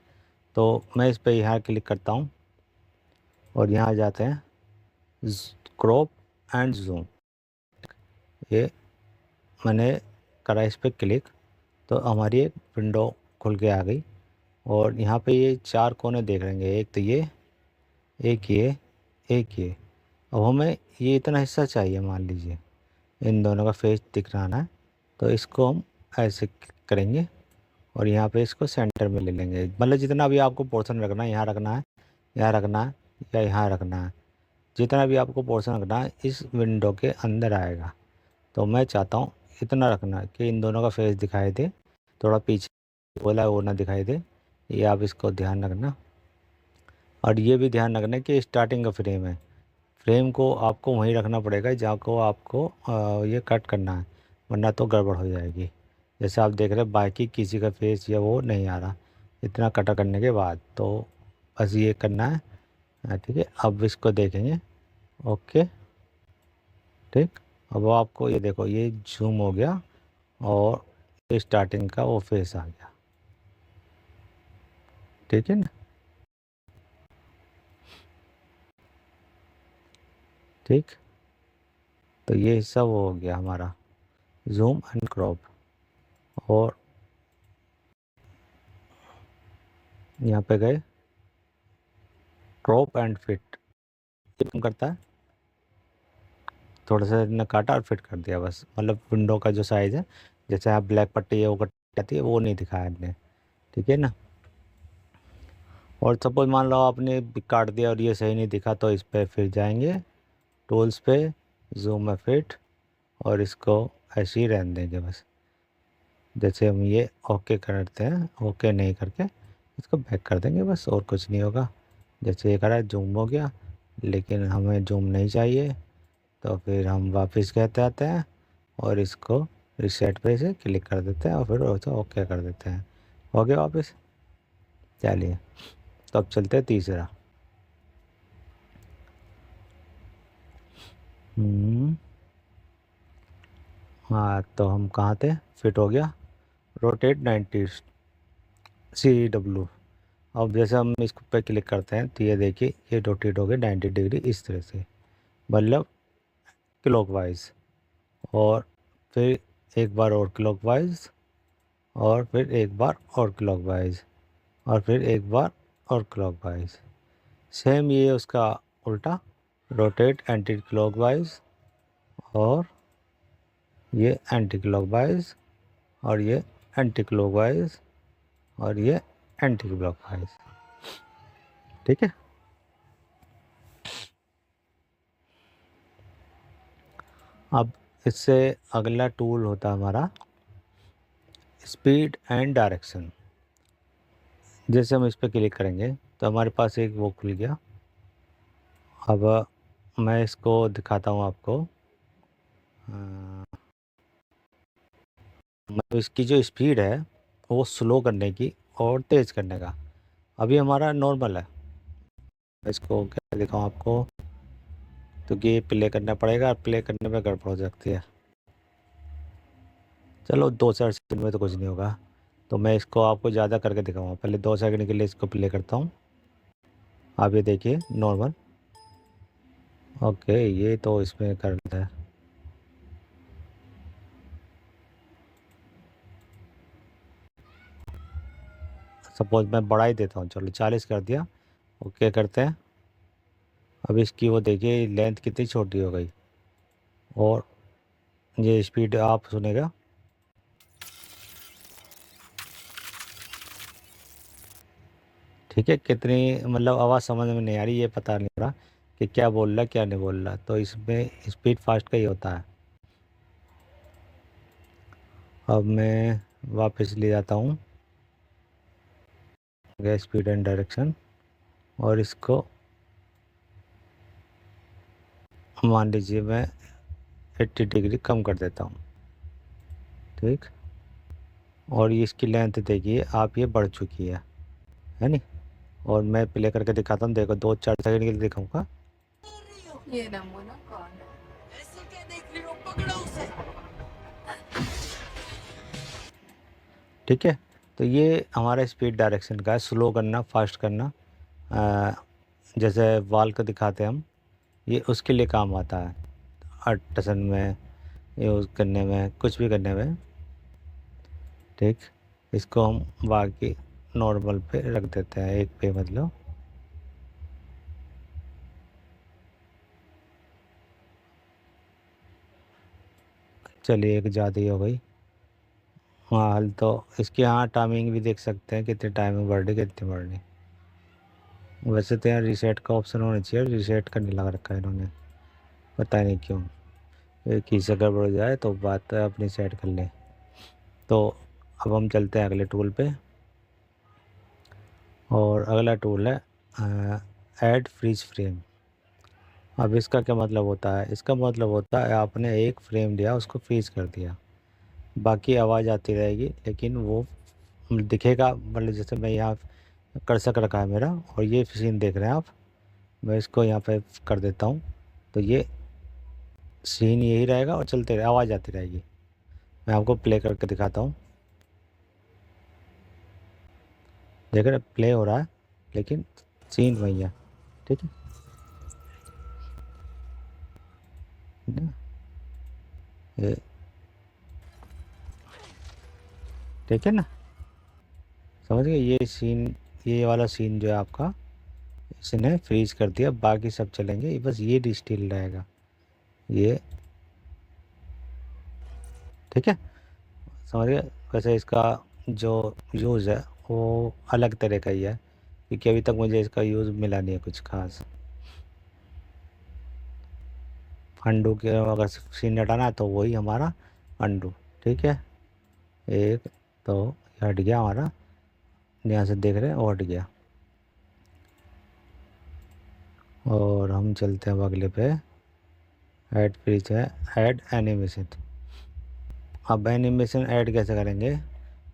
तो मैं इस पर यहाँ क्लिक करता हूँ और यहाँ जाते हैं क्रॉप एंड जूम। ये मैंने करा इस पर क्लिक, तो हमारी एक विंडो खुल के आ गई, और यहाँ पे ये 4 कोने देख लेंगे, एक तो ये, एक ये, एक ये। अब हमें ये इतना हिस्सा चाहिए, मान लीजिए इन दोनों का फेस दिख रहा है, तो इसको हम ऐसे करेंगे और यहाँ पे इसको सेंटर में ले लेंगे। मतलब जितना भी आपको पोर्शन रखना है, यहाँ रखना है, यहाँ रखना है, या यहाँ रखना है, जितना भी आपको पोर्शन रखना है इस विंडो के अंदर आएगा। तो मैं चाहता हूँ इतना रखना कि इन दोनों का फेस दिखाई दे, थोड़ा पीछे बोला वो ना दिखाई दे, ये आप इसको ध्यान रखना। और ये भी ध्यान रखना कि स्टार्टिंग का फ्रेम है, फ्रेम को आपको वहीं रखना पड़ेगा जहाँ को आपको ये कट करना है, वरना तो गड़बड़ हो जाएगी। जैसे आप देख रहे हैं बाकी किसी का फेस या वो नहीं आ रहा इतना कटा करने के बाद, तो बस ये करना है। ठीक है, अब इसको देखेंगे। ओके, ठीक। अब आपको ये देखो, ये जूम हो गया और ये स्टार्टिंग का वो फेस आ गया। ठीक है ना, ठीक। तो ये हिस्सा वो हो गया हमारा जूम एंड क्रॉप। और यहाँ पे गए क्रॉप एंड फिट, ये काम करता है, थोड़ा सा ने काटा और फिट कर दिया बस। मतलब विंडो का जो साइज़ है, जैसे आप ब्लैक पट्टी है वो कट जाती है, वो नहीं दिखाया इनने। ठीक है ना। और सपोज मान लो आपने काट दिया और ये सही नहीं दिखा, तो इस पर फिर जाएंगे टूल्स पे, जूम में फिट, और इसको ऐसे ही रहने देंगे बस। जैसे हम ये ओके करते हैं, ओके नहीं करके इसको बैक कर देंगे बस, और कुछ नहीं होगा। जैसे ये करा जूम हो गया, लेकिन हमें जूम नहीं चाहिए, तो फिर हम वापस कहते आते हैं और इसको रिसेट पे से क्लिक कर देते हैं और फिर ओके कर देते हैं। हो गया वापस। चलिए, तो अब चलते हैं तीसरा। हाँ, तो हम कहाँ थे, फिट हो गया, रोटेट 90 CW। अब जैसे हम इस पे क्लिक करते हैं तो ये देखिए ये रोटेट हो गया 90 डिग्री इस तरह से, मतलब क्लॉकवाइज। और फिर एक बार और क्लॉकवाइज, और फिर एक बार और क्लॉकवाइज, और फिर एक बार और क्लॉकवाइज। सेम ये उसका उल्टा, रोटेट एंटी क्लॉकवाइज, और ये एंटी क्लॉकवाइज, और ये एंटी क्लॉकवाइज, और ये एंटी क्लॉकवाइज। ठीक है। अब इससे अगला टूल होता है हमारा स्पीड एंड डायरेक्शन। जैसे हम इस पर क्लिक करेंगे तो हमारे पास एक वो खुल गया। अब मैं इसको दिखाता हूँ आपको। मतलब इसकी जो स्पीड है वो स्लो करने की और तेज़ करने का। अभी हमारा नॉर्मल है, मैं इसको क्या दिखाऊँ आपको, क्योंकि ये प्ले करना पड़ेगा और प्ले करने में गड़बड़ हो सकती है। चलो 2 4 सेकंड में तो कुछ नहीं होगा। तो मैं इसको आपको ज़्यादा करके दिखाऊंगा। पहले 2 सेकंड के लिए इसको प्ले करता हूँ। आप ये देखिए नॉर्मल। ओके, ये तो इसमें करता है। सपोज मैं बढ़ा ही देता हूँ, चलो 40 कर दिया। ओके करते हैं। अब इसकी वो देखिए लेंथ कितनी छोटी हो गई। और ये स्पीड आप सुनेगा। ठीक है, कितनी मतलब आवाज़ समझ में नहीं आ रही, ये पता नहीं हो रहा कि क्या बोल रहा क्या नहीं बोल रहा। तो इसमें स्पीड फास्ट का ही होता है। अब मैं वापस ले जाता हूँ गैस स्पीड एंड डायरेक्शन, और इसको मान लीजिए मैं 80 डिग्री कम कर देता हूँ। ठीक। और ये इसकी लेंथ देखिए आप, ये बढ़ चुकी है नी। और मैं प्ले करके दिखाता हूँ, देखो 2 4 सेकंड के लिए दिखाऊंगा। ये नमूना कौन है? ऐसे क्या देख रही हो? पकड़ो उसे। ठीक है, तो ये हमारा स्पीड डायरेक्शन का है, स्लो करना फास्ट करना। अ, जैसे वाल को दिखाते हैं हम, ये उसके लिए काम आता है। अल्ट्रेशन में यूज़ करने में, कुछ भी करने में। ठीक। इसको हम बाकी नॉर्मल पे रख देते हैं, एक पे मतलब। चलिए एक ज़्यादा ही हो गई। हाँ हल तो इसकी, हाँ टाइमिंग भी देख सकते हैं कितनी टाइमिंग बढ़ रही कितनी बढ़ रही। वैसे तो यहाँ रीसेट का ऑप्शन होना चाहिए, रीसेट का नहीं लगा रखा है इन्होंने, पता नहीं क्यों। एक ही से गड़बड़ हो जाए तो बात अपनी सेट कर ले। तो अब हम चलते हैं अगले टूल पे। और अगला टूल है ऐड फ्रीज फ्रेम। अब इसका क्या मतलब होता है? इसका मतलब होता है आपने एक फ्रेम लिया, उसको फ्रीज कर दिया, बाकी आवाज़ आती रहेगी लेकिन वो दिखेगा। मतलब जैसे मैं यहाँ कर्सर रखा है मेरा, और ये सीन देख रहे हैं आप, मैं इसको यहाँ पे कर देता हूँ, तो ये सीन यही रहेगा और चलते रहे, आवाज़ आती रहेगी। मैं आपको प्ले करके दिखाता हूँ। देख रहे प्ले हो रहा है लेकिन सीन वही है। ठीक है ना? ये ठीक है ना, समझ गए? ये सीन, ये वाला सीन जो है आपका, इसने फ्रीज कर दिया, बाकी सब चलेंगे, बस ये डिस्टिल रहेगा ये। ठीक है, समझ गए? वैसे इसका जो यूज़ है वो अलग तरह का ही है, क्योंकि अभी तक मुझे इसका यूज़ मिला नहीं है कुछ खास। अंडू के अगर सीन हटाना है तो वही हमारा अंडू। ठीक है, एक तो ये हट गया हमारा, यहाँ से देख रहे हैं वो हट गया। और हम चलते हैं अब अगले पे। ऐड फ्रीज है, ऐड एनिमेशन। अब एनिमेशन ऐड कैसे करेंगे?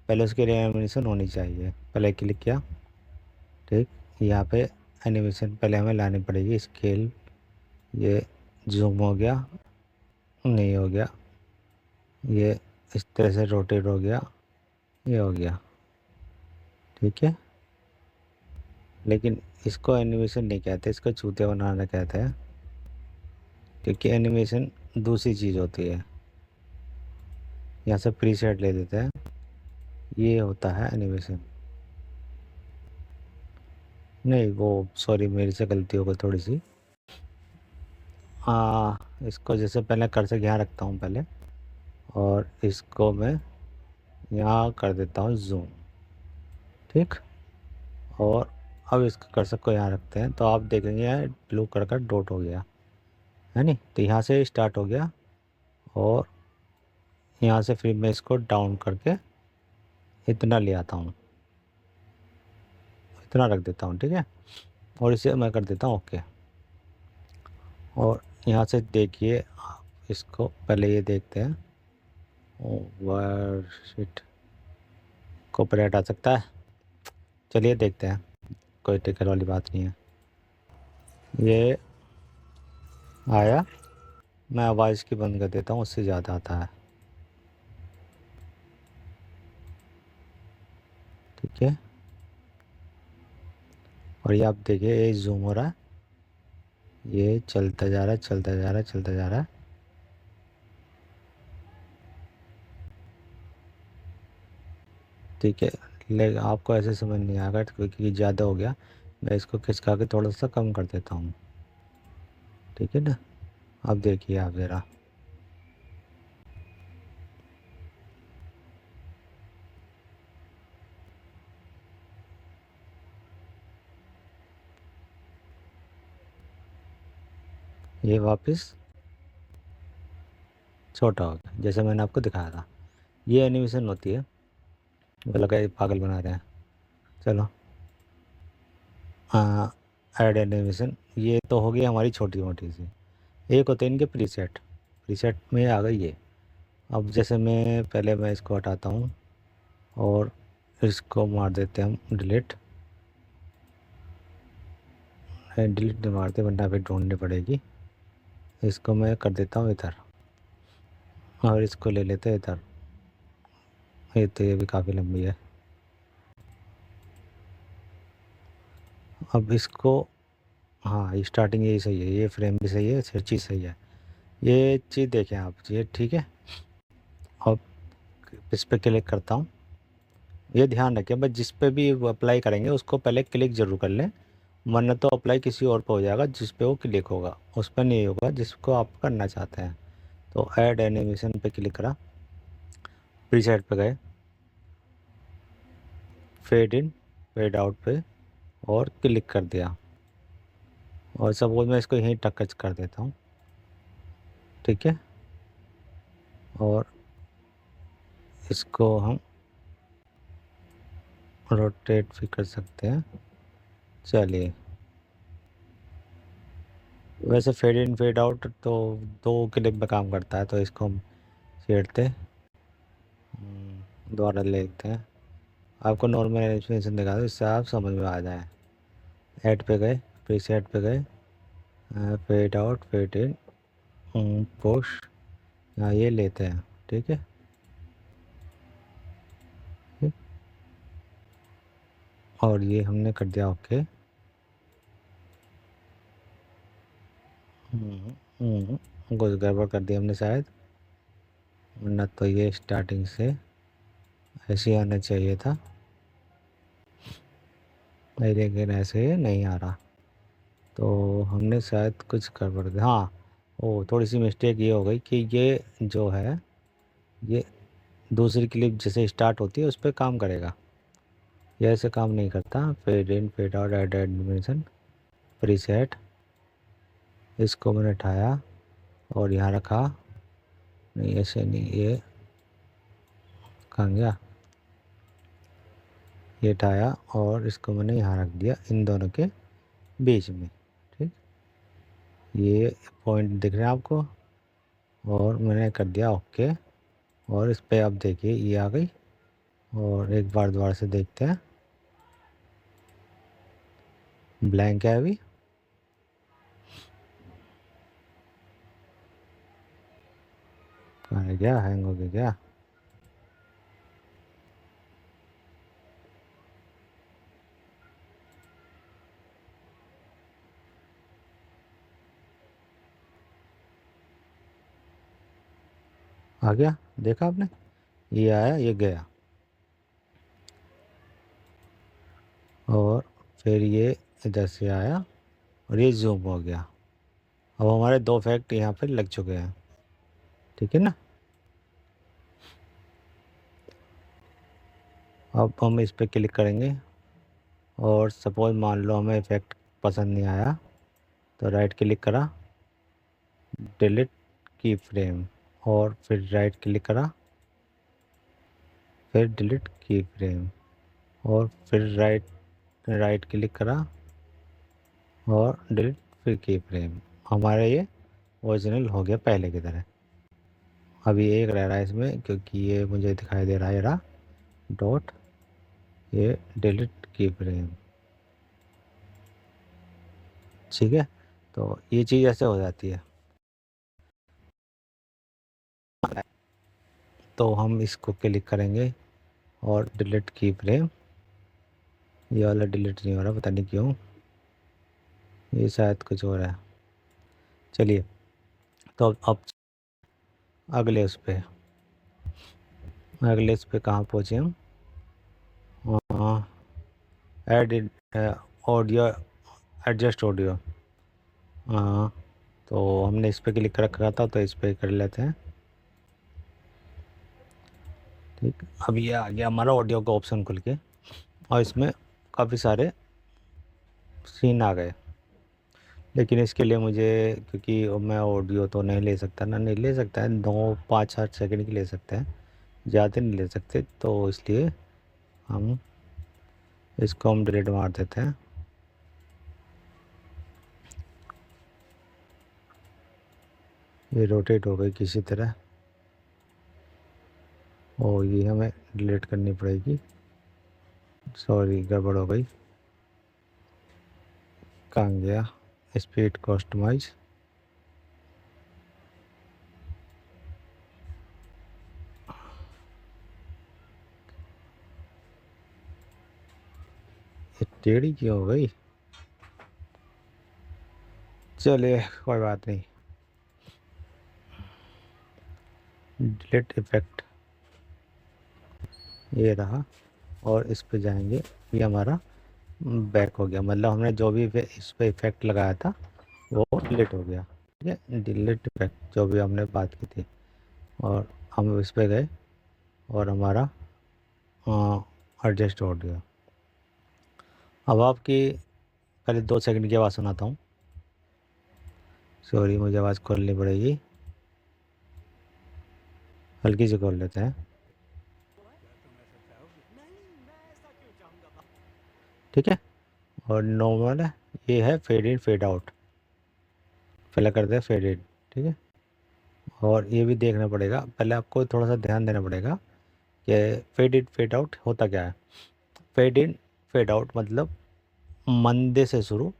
पहले उसके लिए एनिमेशन होनी चाहिए। पहले क्लिक किया, ठीक। यहाँ पे एनिमेशन पहले हमें लानी पड़ेगी। स्केल, ये जूम हो गया, नहीं हो गया, ये इस तरह से रोटेट हो गया, ये हो गया। ठीक है, लेकिन इसको एनिमेशन नहीं कहते, इसको चूतिया बनाना कहते हैं, क्योंकि एनिमेशन दूसरी चीज़ होती है। यहाँ से प्रीसेट ले लेते हैं, ये होता है एनिमेशन। नहीं वो सॉरी, मेरी से गलती हो गई थोड़ी सी। इसको जैसे पहले कर्सर यहाँ रखता हूँ पहले, और इसको मैं यहाँ कर देता हूँ जूम। ठीक। और अब इसका कर्सर को यहाँ रखते हैं, तो आप देखेंगे यहाँ ब्लू कलर का डॉट हो गया है नी। तो यहाँ से स्टार्ट हो गया, और यहाँ से फिर मैं इसको डाउन करके इतना ले आता हूँ, इतना रख देता हूँ। ठीक है, और इसे मैं कर देता हूँ ओके। और यहाँ से देखिए आप, इसको पहले ये देखते हैं। ओवरशिट कॉपीराइट आ सकता है, चलिए देखते हैं, कोई टिकट वाली बात नहीं है। ये आया? मैं आवाज़ की बंद कर देता हूँ, उससे ज़्यादा आता है। ठीक है, और ये आप देखिए ये जूम हो रहा है, ये चलता जा रहा है, चलता जा रहा है, चलता जा रहा है। ठीक है, लेकिन आपको ऐसे समझ नहीं आएगा क्योंकि ज़्यादा हो गया। मैं इसको खिसका के थोड़ा सा कम कर देता हूँ। ठीक है ना, अब देखिए आप ज़रा, ये वापस छोटा हो गया जैसे मैंने आपको दिखाया था। ये एनिमेशन होती है, मुझे लगा ये पागल बना रहे हैं। चलो, हाँ, ऐड एनिमेशन ये तो हो गई हमारी छोटी मोटी सी। एक होते हैं इनके प्रीसेट, प्रीसेट में आ गई ये। अब जैसे मैं इसको हटाता हूँ और इसको मार देते हैं हम डिलीट। डिलीट नहीं मारते वरना फिर ढूंढनी पड़ेगी। इसको मैं कर देता हूँ इधर और इसको ले लेते हैं इधर। ये भी काफ़ी लंबी है। अब इसको, हाँ स्टार्टिंग यही सही है, ये फ्रेम भी सही है, हर चीज़ सही है। ये चीज़ देखें आप, ये ठीक है। अब इस पर क्लिक करता हूँ। ये ध्यान रखें बस, जिस पे भी अप्लाई करेंगे उसको पहले क्लिक ज़रूर कर लें, वरना तो अप्लाई किसी और पे हो जाएगा जिस पे वो क्लिक होगा, उस पर नहीं होगा जिसको आप करना चाहते हैं। तो ऐड एनिमेशन पे क्लिक करा, प्रीसेट पे गए, फेड इन फेड आउट पे और क्लिक कर दिया। और सपोज मैं इसको यहीं टच कर देता हूँ। ठीक है, और इसको हम रोटेट भी कर सकते हैं। चलिए, वैसे फेड इन फेड आउट तो 2 क्लिप में काम करता है, तो इसको हम छेड़ते दोबारा ले लेते हैं। आपको नॉर्मल एनिमेशन दिखा दो, इससे आप समझ में आ जाए। ऐड पे गए, प्रीसेट पे गए, fade out fade in push, यहाँ ये लेते हैं। ठीक है, ठीक। और ये हमने कर दिया ओके। कुछ गड़बड़ कर दिया हमने शायद, वरना तो ये स्टार्टिंग से ऐसे ही आना चाहिए था, लेकिन ऐसे नहीं आ रहा। तो हमने शायद कुछ गड़बड़ दिया। हाँ, ओ थोड़ी सी मिस्टेक ये हो गई कि ये जो है ये दूसरी क्लिप जैसे स्टार्ट होती है उस पर काम करेगा, ये ऐसे काम नहीं करता। Fade in fade out add animation preset, इसको मैंने उठाया और यहाँ रखा, नहीं ऐसे नहीं, ये कहाँ गया, ये उठाया और इसको मैंने यहाँ रख दिया इन दोनों के बीच में। ठीक, ये पॉइंट दिख रहे हैं आपको, और मैंने कर दिया ओके। और इस पर आप देखिए ये आ गई, और एक बार दोबारा से देखते हैं, ब्लैंक है अभी। कहाँ है, गया हैंग हो गया क्या? आ गया, देखा आपने, ये आया ये गया, और फिर ये इधर से आया और ये जूम हो गया। अब हमारे 2 फैक्ट यहाँ पे लग चुके हैं। ठीक है ना, अब हम इस पर क्लिक करेंगे और सपोज मान लो हमें इफेक्ट पसंद नहीं आया, तो राइट क्लिक करा, डिलीट की फ्रेम, और फिर राइट क्लिक करा, फिर डिलीट की फ्रेम, और फिर राइट क्लिक करा और डिलीट फिर की फ्रेम। हमारा ये ओरिजिनल हो गया पहले की तरह। अभी एक रह रहा है इसमें, क्योंकि ये मुझे दिखाई दे रहा है, ये रहा डॉट, ये डिलीट की फ्रेम। ठीक है, तो ये चीज़ ऐसे हो जाती है। तो हम इसको क्लिक करेंगे और डिलीट की फ्रेम। ये वाला डिलीट नहीं हो रहा, पता नहीं क्यों, ये शायद कुछ हो रहा है। चलिए, तो अब अगले उस पे कहाँ पहुँचे हम? Add audio, adjust audio. हाँ, तो हमने इस पर क्लिक कर रखा था, तो इस पर कर लेते हैं। ठीक, अब ये आ गया हमारा ऑडियो का ऑप्शन खुल के, और इसमें काफ़ी सारे सीन आ गए। लेकिन इसके लिए मुझे, क्योंकि मैं ऑडियो तो नहीं ले सकता ना, नहीं ले सकता है, 2-5-8 सेकंड की ले सकते हैं, ज़्यादा नहीं ले सकते, तो इसलिए हम इसको डिलीट मार देते हैं। ये रोटेट हो गई किसी तरह, और ये हमें डिलीट करनी पड़ेगी। सॉरी, गड़बड़ हो गई। कहाँ गया? स्पीड कस्टमाइज, ये टेढ़ी क्यों हो गई? चलिए, कोई बात नहीं। डिलीट इफेक्ट, ये रहा, और इस पे जाएंगे, ये हमारा बैक हो गया, मतलब हमने जो भी इस पे इफेक्ट लगाया था वो डिलीट हो गया। ठीक है, डिलीट इफेक्ट जो भी हमने बात की थी, और हम इस पे गए और हमारा एडजस्ट ऑडियो। अब आपकी पहले 2 सेकंड की आवाज़ सुनाता हूँ। सॉरी, मुझे आवाज़ खोलनी पड़ेगी, हल्की से खोल लेते हैं। ठीक है, और नॉर्मल है, ये है फेड इन फेड आउट, पहले करते हैं फेड इन। ठीक है, और ये भी देखना पड़ेगा, पहले आपको थोड़ा सा ध्यान देना पड़ेगा कि फेड इन फेड आउट होता क्या है। फेड इन फेड आउट मतलब मंदे से शुरू,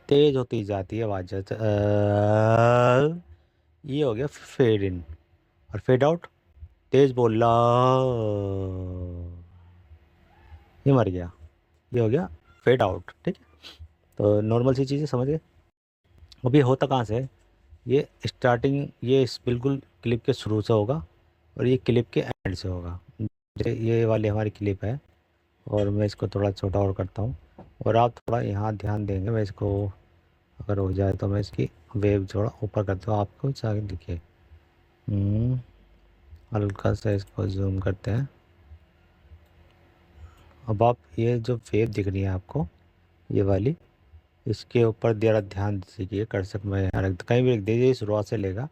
तेज होती जाती है आवाज़, ये हो गया फेड इन, और फेड आउट तेज बोला, ये मर गया, ये हो गया फेड आउट। ठीक है, तो नॉर्मल सी चीज़ें समझ गए। अब ये होता कहाँ से है? ये स्टार्टिंग, ये इस बिल्कुल क्लिप के शुरू से होगा, और ये क्लिप के एंड से होगा। ये वाली हमारी क्लिप है, और मैं इसको थोड़ा छोटा और करता हूँ, और आप थोड़ा यहाँ ध्यान देंगे। मैं इसको, अगर हो जाए तो मैं इसकी वेव थोड़ा ऊपर करता हूँ, आपको आगे दिखे। हल्का सा इसको जूम करते हैं। अब आप ये जो वेव दिख रही है आपको, ये वाली, इसके ऊपर ज़रा ध्यान दीजिए। कर्सर मैं यहाँ रख, कहीं भी रख दीजिए, शुरुआत से लेगा,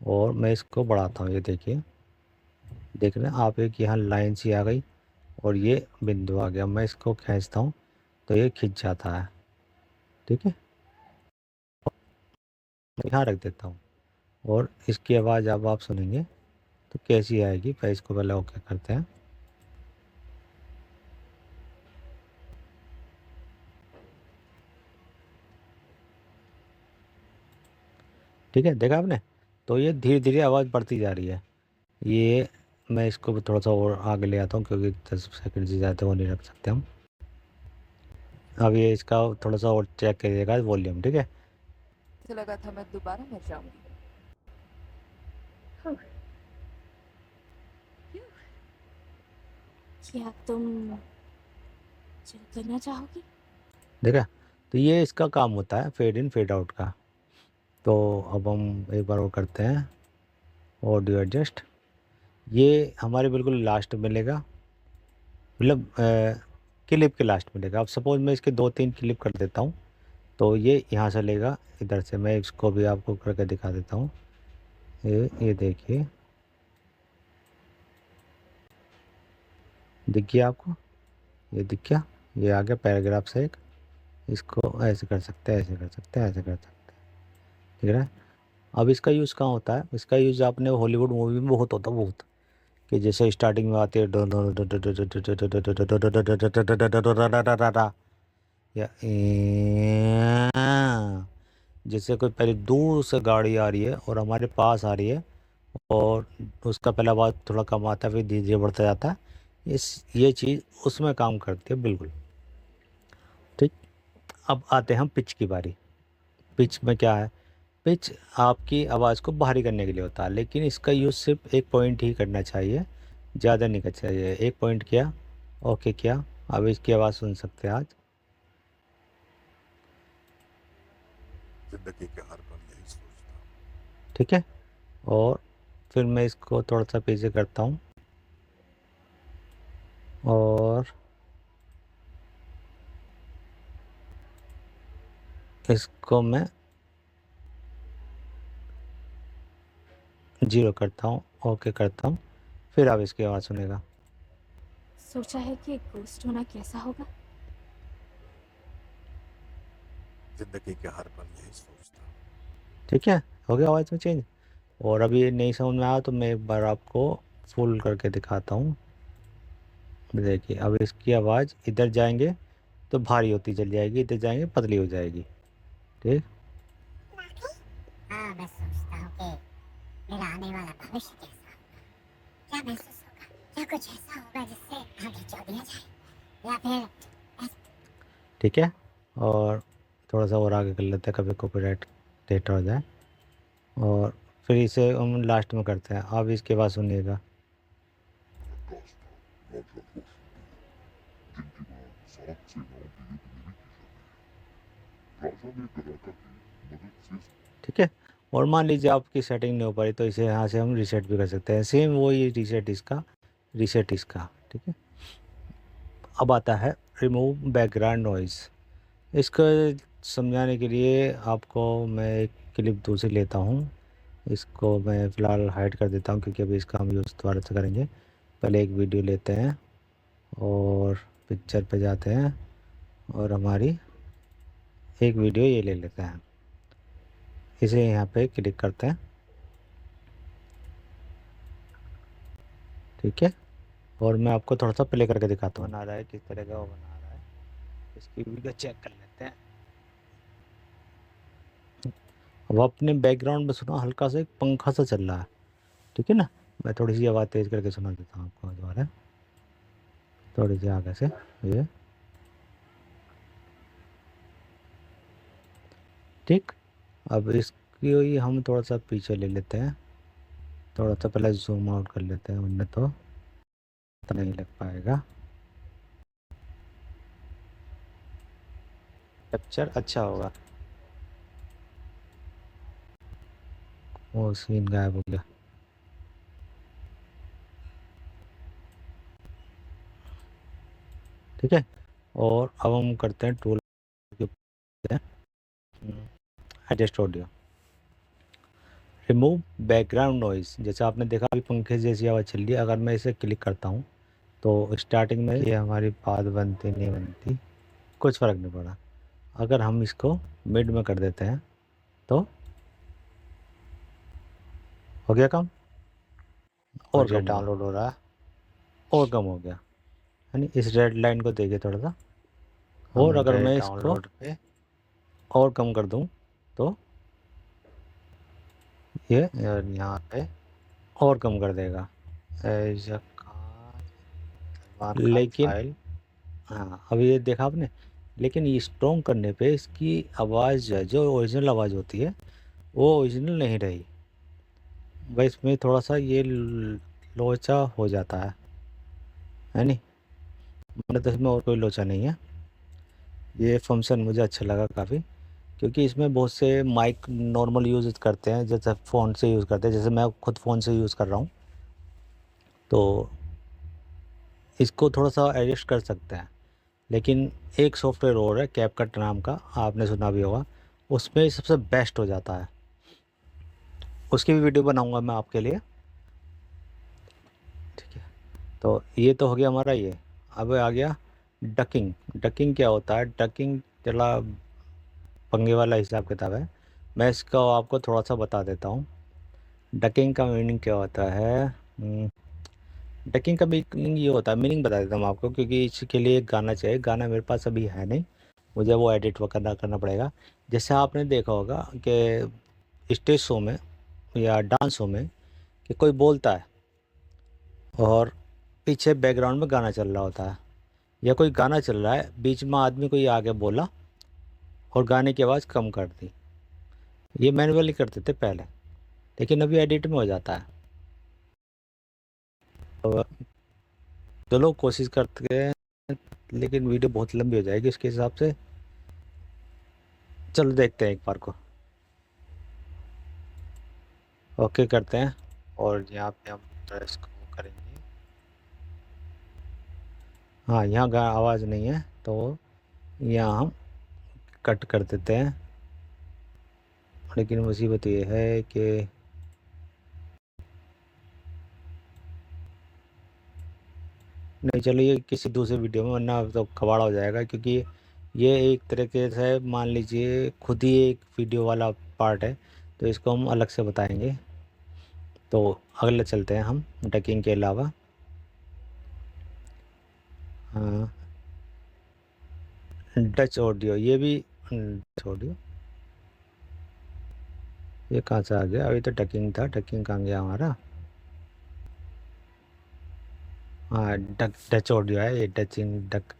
और मैं इसको बढ़ाता हूँ। ये देखिए, देख रहे हैं आप, एक यहाँ लाइन सी आ गई, और ये बिंदु आ गया। मैं इसको खींचता हूँ तो ये खिंच जाता है। ठीक है, यहाँ रख देता हूँ, और इसकी आवाज़ अब आप सुनेंगे तो कैसी आएगी। फिर इसको पहले ओके करते हैं। ठीक है, देखा आपने? तो ये धीरे धीरे आवाज़ बढ़ती जा रही है। ये मैं इसको भी थोड़ा सा और आगे ले आता हूँ, क्योंकि 10 सेकंड से ज़्यादा वो नहीं रख सकते हम। अब ये इसका थोड़ा सा और चेक करिएगा वॉल्यूम। ठीक है, मुझे लगा था मैं दोबारा मर जाऊंगी। क्या तुम चिल करना चाहोगी? देखा? तो ये इसका काम होता है फेड इन फेड आउट का। तो अब हम एक बार वो करते हैं, ऑडियो एडजस्ट। ये हमारे बिल्कुल लास्ट में मिलेगा, मतलब क्लिप के लास्ट में मिलेगा। अब सपोज मैं इसके 2-3 क्लिप कर देता हूँ, तो ये यहाँ से लेगा, इधर से। मैं इसको भी आपको करके दिखा देता हूँ। ये देखिए, दिख गया आपको? ये दिख गया, ये आ गया पैराग्राफ से एक। इसको ऐसे कर सकते हैं, ऐसे कर सकते हैं, ऐसे कर सकते हैं। ठीक है, अब इसका यूज़ कहाँ होता है? इसका यूज़ आपने हॉलीवुड मूवी में बहुत होता है, बहुत, कि जैसे स्टार्टिंग में आती है या जैसे कोई पहले दूर से गाड़ी आ रही है और हमारे पास आ रही है, और उसका पहला आवाज़ थोड़ा कम आता है, फिर धीरे धीरे बढ़ता जाता है। ये चीज़ उसमें काम करती है बिल्कुल। ठीक, अब आते हैं हम पिच की बारी। पिच में क्या है? पिच आपकी आवाज़ को भारी करने के लिए होता है, लेकिन इसका यूज़ सिर्फ एक पॉइंट ही करना चाहिए, ज़्यादा नहीं करना चाहिए। एक पॉइंट किया, ओके किया, अब इसकी आवाज़ सुन सकते हैं आज। जिंदगी के हर पल यही सोचता हूँ। ठीक है, और फिर मैं इसको थोड़ा सा पीछे करता हूँ और इसको मैं 0 करता हूँ, ओके करता हूँ, फिर आप इसकी आवाज़ सुनेगा। सोचा है कि गोस्ट होना कैसा होगा? जिंदगी के हर पल यही सोचता हूँ। ठीक है, हो गया आवाज़ में चेंज। और अभी ये नहीं समझ में आया तो मैं एक बार आपको फुल करके दिखाता हूँ। देखिए, अब इसकी आवाज़ इधर जाएंगे तो भारी होती चली जाएगी, इधर जाएंगे पतली हो जाएगी। ठीक, हाँ, मैं सोचता हूँ कि मेरा आने वाला भविष्य कैसा होगा, क्या महसूस होगा, क्या कुछ ऐसा होगा जिससे आगे जोड़ दिया जाए, या फिर ठीक है, और थोड़ा सा और आगे कर लेते हैं, कभी कॉपीराइट डेटा हो जाए। और फिर इसे हम लास्ट में करते हैं। अब इसके बाद सुनिएगा। ठीक है, और मान लीजिए आपकी सेटिंग नहीं हो पाई तो इसे यहाँ से हम रीसेट भी कर सकते हैं। सेम वही रीसेट इसका। ठीक है, अब आता है रिमूव बैकग्राउंड नॉइज़। इसको समझाने के लिए आपको मैं एक क्लिप दूसरी लेता हूँ। इसको मैं फ़िलहाल हाइड कर देता हूँ क्योंकि अभी इसका हम यूज़ दोबारा से करेंगे। पहले एक वीडियो लेते हैं और पिक्चर पे जाते हैं और हमारी एक वीडियो ये ले लेते हैं। इसे यहाँ पे क्लिक करते हैं। ठीक है, और मैं आपको थोड़ा सा प्ले करके दिखाता हूँ बना रहा है किस तरह का वो बना रहा है। इसकी वीडियो चेक कर लेते हैं। अब अपने बैकग्राउंड में सुना हल्का सा एक पंखा सा चल रहा है। ठीक है ना, मैं थोड़ी सी आवाज़ तेज़ करके सुना देता हूँ आपको दोबारा, थोड़ी सी आगे से। ये ठीक, अब इसकी हम थोड़ा सा पीछे ले लेते हैं, थोड़ा सा पहले जूम आउट कर लेते हैं, वरना तो पता नहीं लग पाएगा। कैप्चर अच्छा होगा। वो सीन गायब हो गया। ठीक है, और अब हम करते हैं टूल के adjust audio, remove background noise. जैसे आपने देखा अभी पंखे जैसी आवाज़ चल रही है। अगर मैं इसे क्लिक करता हूँ तो स्टार्टिंग में ये हमारी बात बनती नहीं बनती, कुछ फ़र्क नहीं पड़ा। अगर हम इसको मिड में कर देते हैं तो हो गया काम, और ये डाउनलोड हो रहा है और कम हो गया। यानी इस रेड लाइन को देखिए थोड़ा सा, और अगर मैं इसको पे और कम कर दूं तो ये यहाँ पे और कम कर देगा। लेकिन हाँ, अभी ये देखा आपने, लेकिन ये स्ट्रॉन्ग करने पे इसकी आवाज़ जो ओरिजिनल आवाज़ होती है वो ओरिजिनल नहीं रही। भाई इसमें थोड़ा सा ये लोचा हो जाता है नहीं, मतलब तो इसमें और कोई लोचा नहीं है। ये फंक्शन मुझे अच्छा लगा काफ़ी, क्योंकि इसमें बहुत से माइक नॉर्मल यूज़ करते हैं, जैसे फ़ोन से यूज़ करते हैं, जैसे मैं खुद फ़ोन से यूज़ कर रहा हूँ, तो इसको थोड़ा सा एडजस्ट कर सकते हैं। लेकिन एक सॉफ्टवेयर और है कैपकट नाम का, आपने सुना भी होगा, उसमें सबसे बेस्ट हो जाता है। उसकी भी वीडियो बनाऊंगा मैं आपके लिए। ठीक है, तो ये तो हो गया हमारा ये। अब आ गया डकिंग। डकिंग क्या होता है? डकिंग चला पंगे वाला हिसाब किताब है। मैं इसका आपको थोड़ा सा बता देता हूँ। डकिंग का मीनिंग क्या होता है? डकिंग का मीनिंग ये होता है, मीनिंग बता देता हूँ आपको, क्योंकि इसके लिए एक गाना चाहिए। गाना मेरे पास अभी है नहीं, मुझे वो एडिट करना पड़ेगा। जैसे आपने देखा होगा कि स्टेज शो में या डांस शो में कि कोई बोलता है और पीछे बैकग्राउंड में गाना चल रहा होता है, या कोई गाना चल रहा है, बीच में आदमी कोई आगे बोला और गाने की आवाज़ कम कर दी। ये मैनुअली करते थे पहले, लेकिन अभी एडिट में हो जाता है। तो चलो कोशिश करते हैं, लेकिन वीडियो बहुत लंबी हो जाएगी उसके हिसाब से। चलो देखते हैं एक बार को। ओके करते हैं और यहाँ पे हम ड्रेस को करेंगे। हाँ, यहाँ आवाज़ नहीं है तो यहाँ हम कट कर देते हैं। लेकिन मुसीबत ये है कि नहीं, चलो ये किसी दूसरे वीडियो में, वरना तो कबाड़ा हो जाएगा, क्योंकि ये एक तरीके से मान लीजिए खुद ही एक वीडियो वाला पार्ट है, तो इसको हम अलग से बताएंगे। तो अगले चलते हैं हम डकिंग के अलावा। हाँ, डच ऑडियो, ये भी डच ऑडियो, ये कहाँ से आ गया? अभी तो डकिंग था, डकिंग कहाँ गया हमारा? हाँ, डच ऑडियो है ये, डचिंग डक,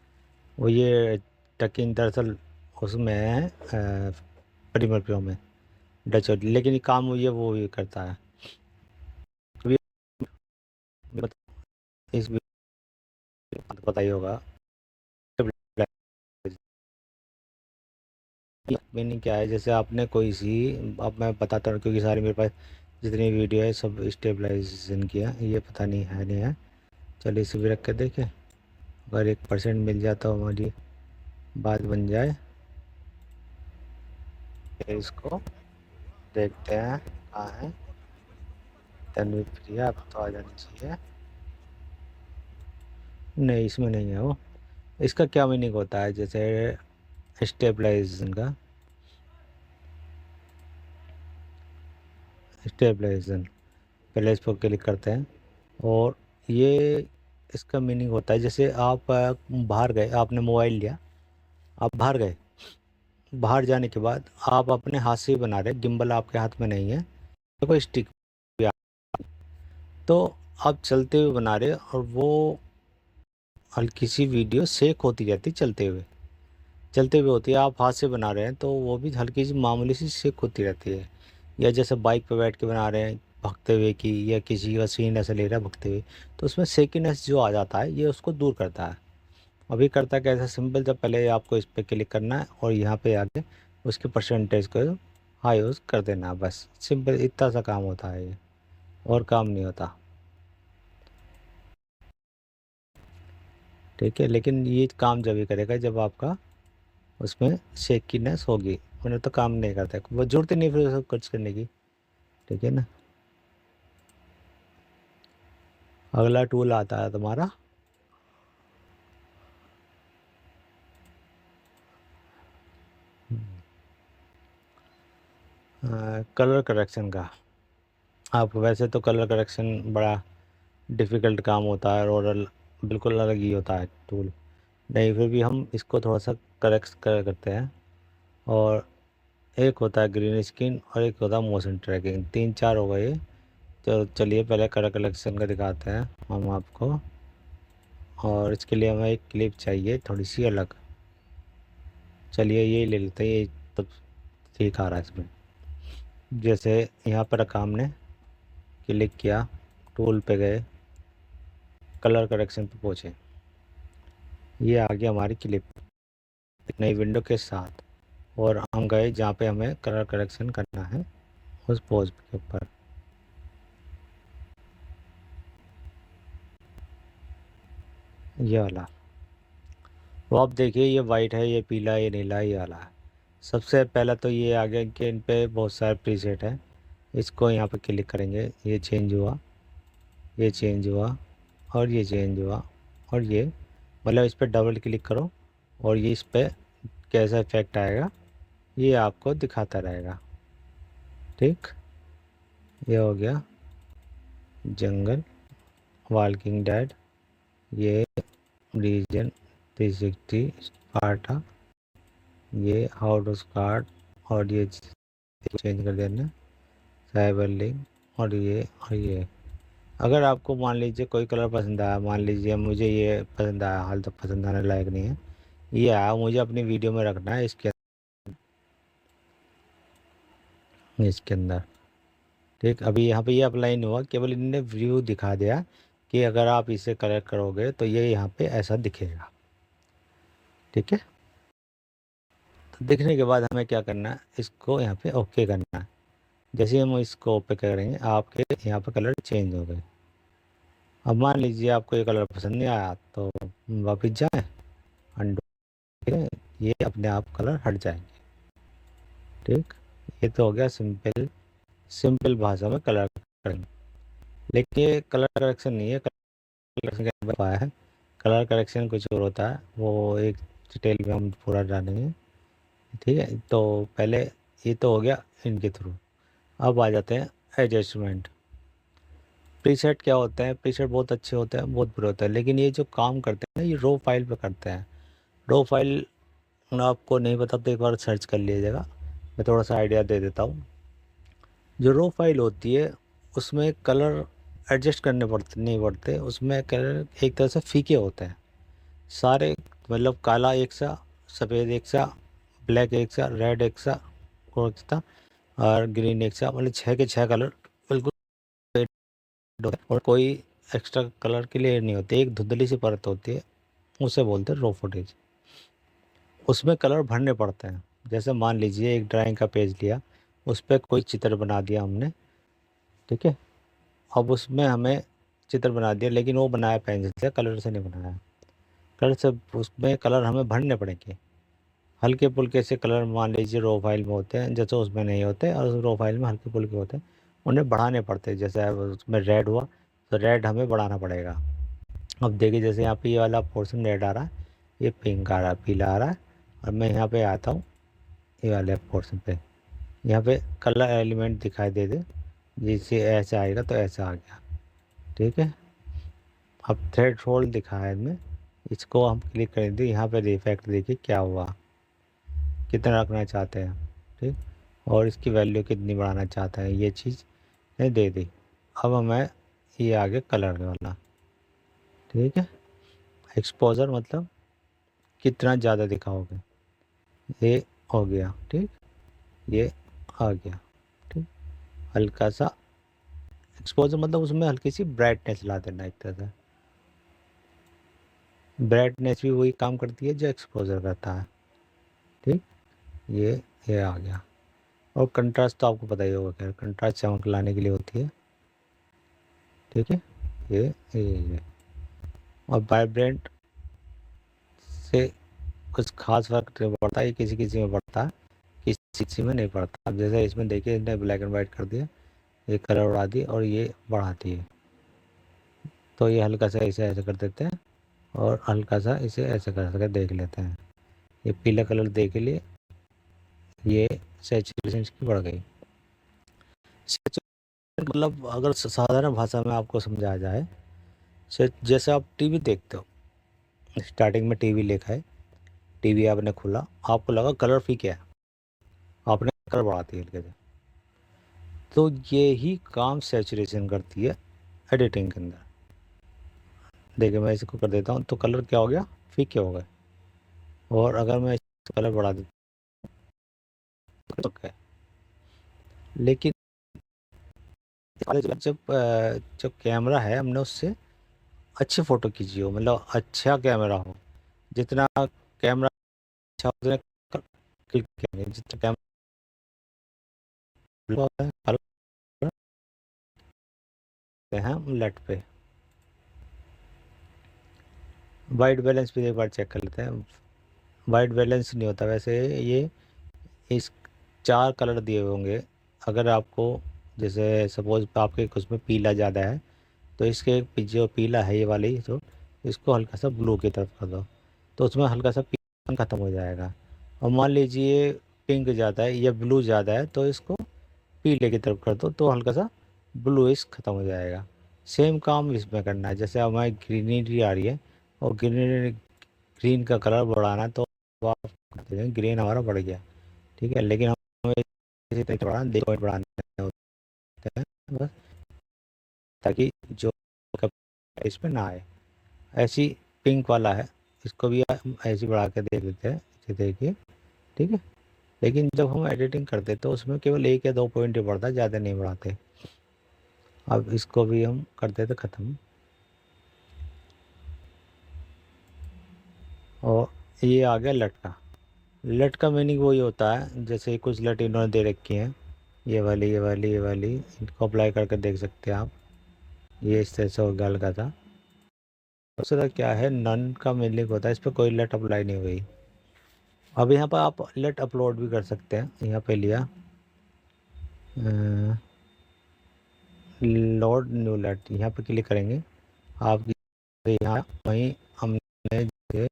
वो ये डकिंग दरअसल उसमें है प्रीमियर प्रो में डच ऑडियो, लेकिन ये काम ये वो भी करता है। अभी इस पता ही होगा मीनिंग क्या है। जैसे आपने कोई सी, अब मैं बताता हूँ क्योंकि सारी मेरे पास जितनी वीडियो है सब स्टेबलाइजेशन किया, ये पता नहीं है नहीं है। चलिए इसे भी रख के देखें, अगर 1% मिल जाता तो हमारी बात बन जाए। इसको देखते हैं कहाँ है। तनवीर प्रिया अब तो आ जानी चाहिए। नहीं, इसमें नहीं है वो। इसका क्या मीनिंग होता है जैसे स्टेबलाइजेशन का? स्टेबलाइजेशन, पहले इस पर क्लिक करते हैं और ये इसका मीनिंग होता है जैसे आप बाहर गए, आपने मोबाइल लिया, आप बाहर गए, बाहर जाने के बाद आप अपने हाथ से ही बना रहे, गिम्बल आपके हाथ में नहीं है, तो कोई स्टिक भी तो आप चलते हुए बना रहे और वो हल्की सी वीडियो शेक होती रहती चलते हुए होती है। आप हाथ से बना रहे हैं तो वो भी हल्की सी मामूली सी शेक होती रहती है। या जैसे बाइक पे बैठ के बना रहे हैं भागते हुए की, या किसी का सीन ऐसा ले रहा है भागते हुए, तो उसमें शेकीनेस जो आ जाता है ये उसको दूर करता है। अभी करता है कैसा? सिंपल, जब पहले आपको इस पर क्लिक करना है और यहाँ पे आके उसके परसेंटेज को हाई यूज़ कर देना है, बस सिंपल इतना सा काम होता है ये, और काम नहीं होता। ठीक है, लेकिन ये काम जब ही करेगा जब आपका उसमें शेकीनेस होगी, उन्हें तो काम नहीं करता है, वो जरूरत ही नहीं फिर उसको खर्च करने की। ठीक है ना। अगला टूल आता है तुम्हारा कलर करेक्शन का। आप वैसे तो कलर करेक्शन बड़ा डिफ़िकल्ट काम होता है और बिल्कुल अलग ही होता है टूल, नहीं फिर भी हम इसको थोड़ा सा करते हैं। और एक होता है ग्रीन स्क्रीन और एक होता है मोशन ट्रैकिंग, 3-4 हो गए। तो चलिए पहले कलर कलेक्शन का दिखाते हैं हम आपको, और इसके लिए हमें एक क्लिप चाहिए थोड़ी सी अलग। चलिए ये ले लेते हैं, ये तो ठीक आ रहा है इसमें। जैसे यहाँ पर रखा हमने, क्लिक किया, टूल पे गए, कलर करेक्शन पे पहुँचे, ये आ गया हमारी क्लिप एक नई विंडो के साथ। और हम गए जहाँ पे हमें कलर करेक्शन करना है उस पोज के ऊपर। ये वाला, वो आप देखिए ये वाइट है, ये पीला, ये नीला, ये वाला है। सबसे पहला तो ये आ गया कि इन पे बहुत सारे प्रीसेट है। इसको यहाँ पे क्लिक करेंगे, ये चेंज हुआ, ये चेंज हुआ, और ये चेंज हुआ, और ये मतलब इस पर डबल क्लिक करो और ये इस पर कैसा इफेक्ट आएगा ये आपको दिखाता रहेगा। ठीक, ये हो गया जंगल, वॉकिंग डेड, ये रीजन 360 स्पार्टा, ये हाउ टू स्टार्ट, और ये चेंज कर देना साइबर लिंक, और ये अगर आपको मान लीजिए कोई कलर पसंद आया, मान लीजिए मुझे ये पसंद आया, हाल तक पसंद आने लायक नहीं है, ये आया, मुझे अपनी वीडियो में रखना है इसके अंदर। ठीक, अभी यहाँ पे ये अप्लाई नहीं हुआ, केवल इन्होंने व्यू दिखा दिया कि अगर आप इसे कलर करोगे तो ये यहाँ पे ऐसा दिखेगा। ठीक है, तो दिखने के बाद हमें क्या करना है, इसको यहाँ पे ओके करना है। जैसे हम इसको ओके करेंगे आपके यहाँ पे कलर चेंज हो गए। अब मान लीजिए आपको ये कलर पसंद नहीं आया तो वापस जाएं, अंडू, ठीक है, ये अपने आप कलर हट जाएंगे। ठीक, ये तो हो गया सिंपल भाषा में कलर करेंगे। लेकिन ये कलर करेक्शन नहीं है, कलर करेक्शन क्या पाया है, कलर करेक्शन कुछ और होता है, वो एक डिटेल में हम पूरा जानेंगे। ठीक है, तो पहले ये तो हो गया इनके थ्रू। अब आ जाते हैं एडजस्टमेंट। प्रीसेट क्या होते हैं, प्रीसेट बहुत अच्छे होते हैं, बहुत बुरे होते हैं, लेकिन ये जो काम करते हैं ना, ये रो फाइल पे करते हैं। रो फाइल आपको नहीं पता तो एक बार सर्च कर लीजिएगा, मैं थोड़ा सा आइडिया दे देता हूँ। जो रो फाइल होती है उसमें कलर एडजस्ट करने पड़ते नहीं पड़ते, उसमें कलर एक तरह से फीके होते हैं सारे, मतलब काला एक सा, सफ़ेद एक सा, ब्लैक एक सा, रेड एक सा और ग्रीन एक सा, मतलब 6 के 6 कलर बिल्कुल होते हैं और कोई एक्स्ट्रा कलर के लिए नहीं होती। एक धुंधली सी परत होती है, उसे बोलते हैं रो फुटेज। उसमें कलर भरने पड़ते हैं। जैसे मान लीजिए एक ड्राइंग का पेज लिया, उस पर कोई चित्र बना दिया हमने, ठीक है, अब उसमें हमें चित्र बना दिया, लेकिन वो बनाया पेंसिल से, कलर से नहीं बनाया। कलर से उसमें कलर हमें भरने पड़ेंगे। हल्के फुल्के से कलर मान लीजिए रो फाइल में होते हैं, जैसे उसमें नहीं होते, और रो फाइल में हल्के फुल्के होते हैं, उन्हें बढ़ाने पड़ते हैं। जैसे अब उसमें रेड हुआ तो रेड हमें बढ़ाना पड़ेगा। अब देखिए जैसे यहाँ पे ये वाला पोर्शन रेड आ रहा है, ये पिंक आ रहा है, पीला आ रहा है, और मैं यहाँ पे आता हूँ ये वाले पोर्शन पे, यहाँ पे कलर एलिमेंट दिखाई दे दे, जिससे ऐसे आएगा तो ऐसा आ गया। ठीक है, अब थ्रेड होल्ड दिखा है इनमें, इसको हम क्लिक करेंगे, यहाँ पे इफेक्ट देखिए क्या हुआ, कितना रखना चाहते हैं। ठीक, और इसकी वैल्यू कितनी बढ़ाना चाहते हैं, ये चीज़ ने दे दी। अब हमें ये आ गया कलर वाला। ठीक है, एक्सपोजर मतलब कितना ज़्यादा दिखाओगे, ये हो गया। ठीक, ये आ गया। ठीक, हल्का सा एक्सपोजर मतलब उसमें हल्की सी ब्राइटनेस ला देना, एक तरह से ब्राइटनेस भी वही काम करती है जो एक्सपोजर करता है। ठीक, ये आ गया। और कंट्रास्ट तो आपको पता ही होगा, खैर कंट्रास्ट चमक लाने के लिए होती है। ठीक है, ये और वाइब्रेंट से कुछ खास फर्क नहीं पड़ता, ये किसी किसी में पड़ता है, किसी किसी में नहीं पड़ता। अब जैसे इसमें देखिए इसने ब्लैक एंड वाइट कर दिया, ये कलर उड़ा दी और ये बढ़ाती है, तो ये हल्का सा इसे ऐसे कर देते हैं और हल्का सा इसे ऐसे कर देख लेते हैं। ये पीला कलर देख लिए, ये सैचुरेशन इसकी बढ़ गई। सैचुरेशन मतलब अगर साधारण भाषा में आपको समझाया जाए, जैसे आप टीवी देखते हो, स्टार्टिंग में टीवी लिखा है, टीवी आपने खोला, आपको लगा कलर फीके है, आपने कलर बढ़ाती है हल्के से, तो ये ही काम सैचुरेशन करती है एडिटिंग के अंदर। देखिए मैं इसको कर देता हूँ तो कलर क्या हो गया, फीके हो गए। और अगर मैं कलर बढ़ा देता हूँ तो क्या, लेकिन जब कैमरा है हमने उससे अच्छी फ़ोटो खींची हो, मतलब अच्छा कैमरा हो, जितना कैमरा अच्छा हो उतने क्लिक करेंगे, जितना कैमरा हैं लेट पे। वाइट बैलेंस भी एक बार चेक कर लेते हैं। वाइट बैलेंस नहीं होता वैसे, ये इस 4 कलर दिए होंगे, अगर आपको जैसे सपोज आपके उसमें पीला ज़्यादा है तो इसके जो पीला है ये वाली, तो इसको हल्का सा ब्लू की तरफ कर दो, तो उसमें हल्का सा पीला ख़त्म हो जाएगा। और मान लीजिए पिंक ज़्यादा है या ब्लू ज़्यादा है तो इसको पीले की तरफ कर दो, तो हल्का सा ब्लूइश ख़त्म हो जाएगा। सेम काम इसमें करना है। जैसे हमारी ग्रीनरी आ रही है और ग्रीन का कलर बढ़ाना है तो आप ग्रीन हमारा बढ़ गया, ठीक है, लेकिन हमें इसी तरह बढ़ाना, 2 पॉइंट बढ़ाने होते हैं बस। ताकि जो इस पे ना आए। ऐसी पिंक वाला है, इसको भी ऐसे बढ़ा के देख लेते हैं, इसे देखिए, ठीक है। लेकिन जब हम एडिटिंग करते तो उसमें केवल 1 या 2 पॉइंट ही बढ़ता, ज़्यादा नहीं बढ़ाते। अब इसको भी हम कर देते ख़त्म। और ये आ गया लट। लट का मीनिंग वही होता है, जैसे कुछ लट इन्होंने दे रखी हैं, ये वाली ये वाली ये वाली, इनको अप्लाई करके देख सकते हैं आप। ये इस तरह से हो गया हल्का था। दूसरा क्या है, नन का मीनिंग होता है, इस पर कोई लट अप्लाई नहीं हुई। अब यहाँ पर आप लट अपलोड भी कर सकते हैं। यहाँ पे लिया लोड न्यू लट, यहाँ पे क्लिक करेंगे आप। यहाँ वहीं हमने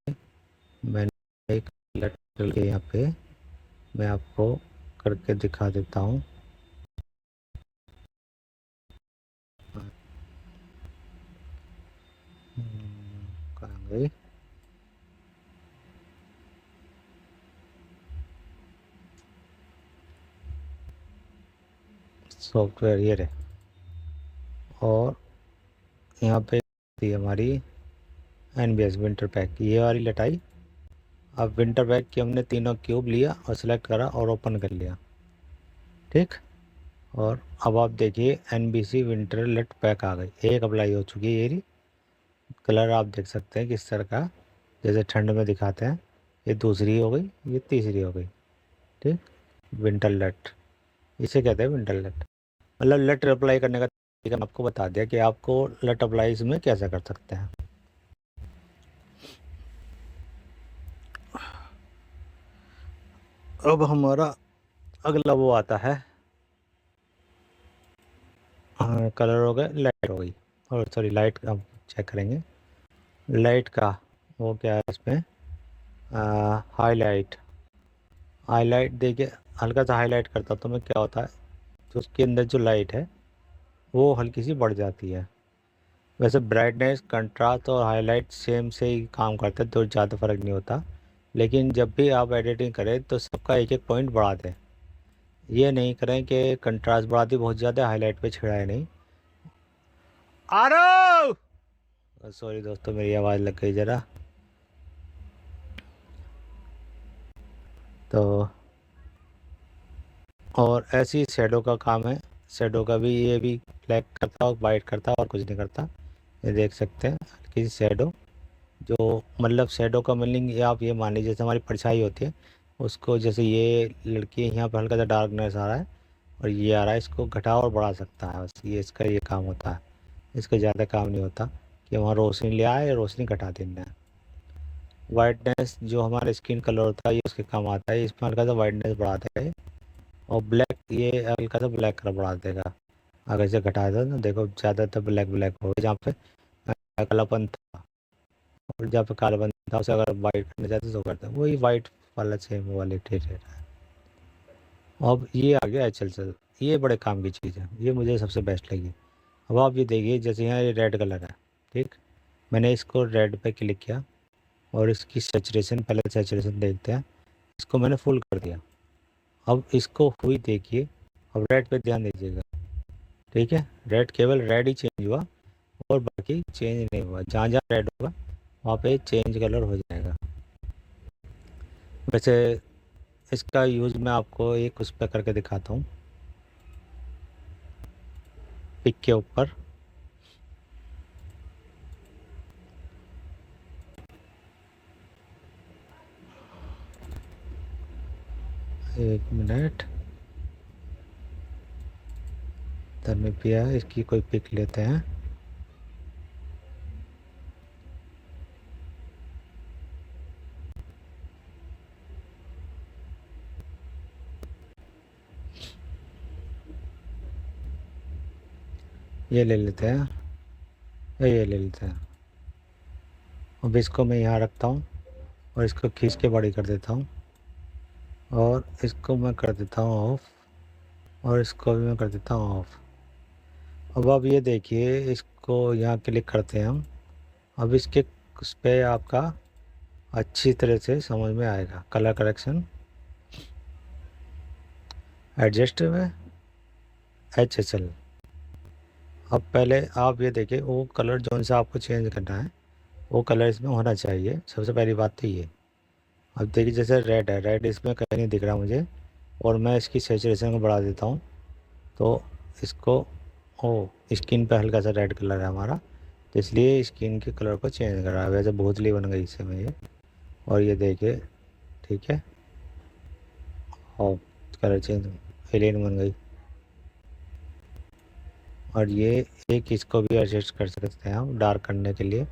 मैंने एक लट के यहाँ पे मैं आपको करके दिखा देता हूँ। कहाँ गई? सॉफ्टवेयर ये रहे। और यहाँ पे थी हमारी NBS विंटर पैक, ये वाली लटाई। अब विंटर पैक की हमने तीनों क्यूब लिया और सेलेक्ट करा और ओपन कर लिया, ठीक। और अब आप देखिए NBC विंटर लट पैक आ गई, एक अप्लाई हो चुकी है। ये कलर आप देख सकते हैं किस तरह का, जैसे ठंड में दिखाते हैं। ये दूसरी हो गई, ये तीसरी हो गई, ठीक। विंटर लट, इसे कहते हैं विंटर लट। मतलब लट अप्लाई करने का तरीका मैं आपको बता दिया कि आपको लट अप्लाई इसमें कैसे कर सकते हैं। अब हमारा अगला वो आता है, कलर हो गए, लाइट हो गई। और सॉरी, लाइट का चेक करेंगे। लाइट का वो क्या है इसमें, हाईलाइट। हाईलाइट देखिए, हल्का सा हाईलाइट करता तो मैं क्या होता है, तो उसके अंदर जो लाइट है वो हल्की सी बढ़ जाती है। वैसे ब्राइटनेस, कंट्रास्ट और हाईलाइट सेम से ही काम करते हैं, तो ज़्यादा फ़र्क नहीं होता। लेकिन जब भी आप एडिटिंग करें तो सबका एक एक पॉइंट बढ़ा दें। ये नहीं करें कि कंट्रास्ट बढ़ा दी बहुत ज़्यादा, हाईलाइट पे छिड़ाए नहीं। सॉरी दोस्तों, मेरी आवाज़ लग गई ज़रा। तो और ऐसी शैडो का काम है। शैडो का भी ये भी ब्लैक करता और वाइट करता और कुछ नहीं करता। ये देख सकते हैं हल्की सी शैडो, जो मतलब शैडो का मीनिंग ये आप ये मान लीजिए जैसे हमारी परछाई होती है उसको, जैसे ये लड़की यहाँ पर हल्का सा डार्कनेस आ रहा है और ये आ रहा है, इसको घटा और बढ़ा सकता है, बस ये इसका ये काम होता है। इसका ज़्यादा काम नहीं होता कि वहाँ रोशनी ले आए, रोशनी घटा देना है। वाइटनेस जो हमारा स्किन कलर होता है ये उसके काम आता है, इसमें हल्का सा वाइटनेस बढ़ा देगा ये। और ब्लैक, ये हल्का सा ब्लैक कलर बढ़ा देगा। अगर इसे घटा दो ना, देखो ज़्यादातर ब्लैक ब्लैक हो जहाँ पे कालापन था, और जहाँ पे कालापन था उसे अगर वाइट करना चाहते तो करते हैं, वही वाइट वाला सेम वाले ठीक रहता है। अब ये आ गया HLCL, ये बड़े काम की चीज़ है, ये मुझे सबसे बेस्ट लगी। अब आप ये देखिए, जैसे यहाँ ये रेड कलर है, ठीक। मैंने इसको रेड पे क्लिक किया और इसकी सैचुरेशन, पहले सैचुरेशन देखते हैं, इसको मैंने फुल कर दिया। अब इसको हुई देखिए, अब रेड पे ध्यान दीजिएगा, ठीक है। रेड केवल रेड ही चेंज हुआ और बाकी चेंज नहीं हुआ। जहाँ जहाँ रेड होगा वहाँ पे चेंज कलर हो जाएगा। वैसे इसका यूज़ मैं आपको एक उस पर करके दिखाता हूँ, पिक के ऊपर। एक मिनट, धर्मप्रिया, इसकी कोई पिक लेते हैं। ये ले लेते हैं, ये ले लेते हैं। अब इसको मैं यहाँ रखता हूँ और इसको खींच के बड़ी कर देता हूँ और इसको मैं कर देता हूँ ऑफ और इसको भी मैं कर देता हूँ ऑफ। अब आप ये देखिए, इसको यहाँ क्लिक करते हैं हम। अब इसके उस पर आपका अच्छी तरह से समझ में आएगा। कलर करेक्शन, एडजस्ट में HSL। अब पहले आप ये देखिए, वो कलर जौन सा आपको चेंज करना है वो कलर इसमें होना चाहिए, सबसे पहली बात तो ये। अब देखिए जैसे रेड है, रेड इसमें कहीं नहीं दिख रहा मुझे, और मैं इसकी सेचुरेशन को बढ़ा देता हूँ तो इसको, ओ स्किन पे हल्का सा रेड कलर है हमारा, तो इसलिए स्किन के कलर को चेंज कर रहा है। वैसे भूतली बन गई इससे में ये, और ये देखिए ठीक है, और कलर चेंज, एलियन बन गई। और ये एक इसको भी एडजस्ट कर सकते हैं हम, डार्क करने के लिए,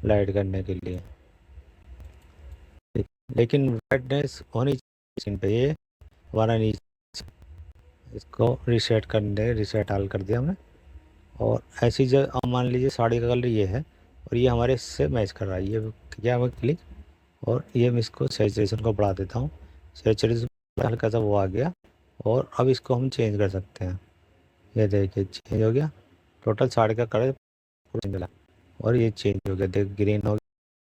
लाइट करने के लिए। लेकिन ब्राइटनेस होनी चाहिए स्क्रीन पे, ये हमारा नीचे, इसको रीसेट करने, रीसेट ऑल कर दिया हमने। और ऐसी जगह अब मान लीजिए साड़ी का कलर ये है और ये हमारे इससे मैच कर रहा है, ये क्या है क्लिक, और ये मैं इसको सैचुरेशन को बढ़ा देता हूँ, सैचुरेशन हल्का सा वो आ गया। और अब इसको हम चेंज कर सकते हैं, ये देखिए चेंज हो गया, टोटल साड़ी का कलर पूरा चेंज हो, और ये चेंज हो गया, देख ग्रीन हो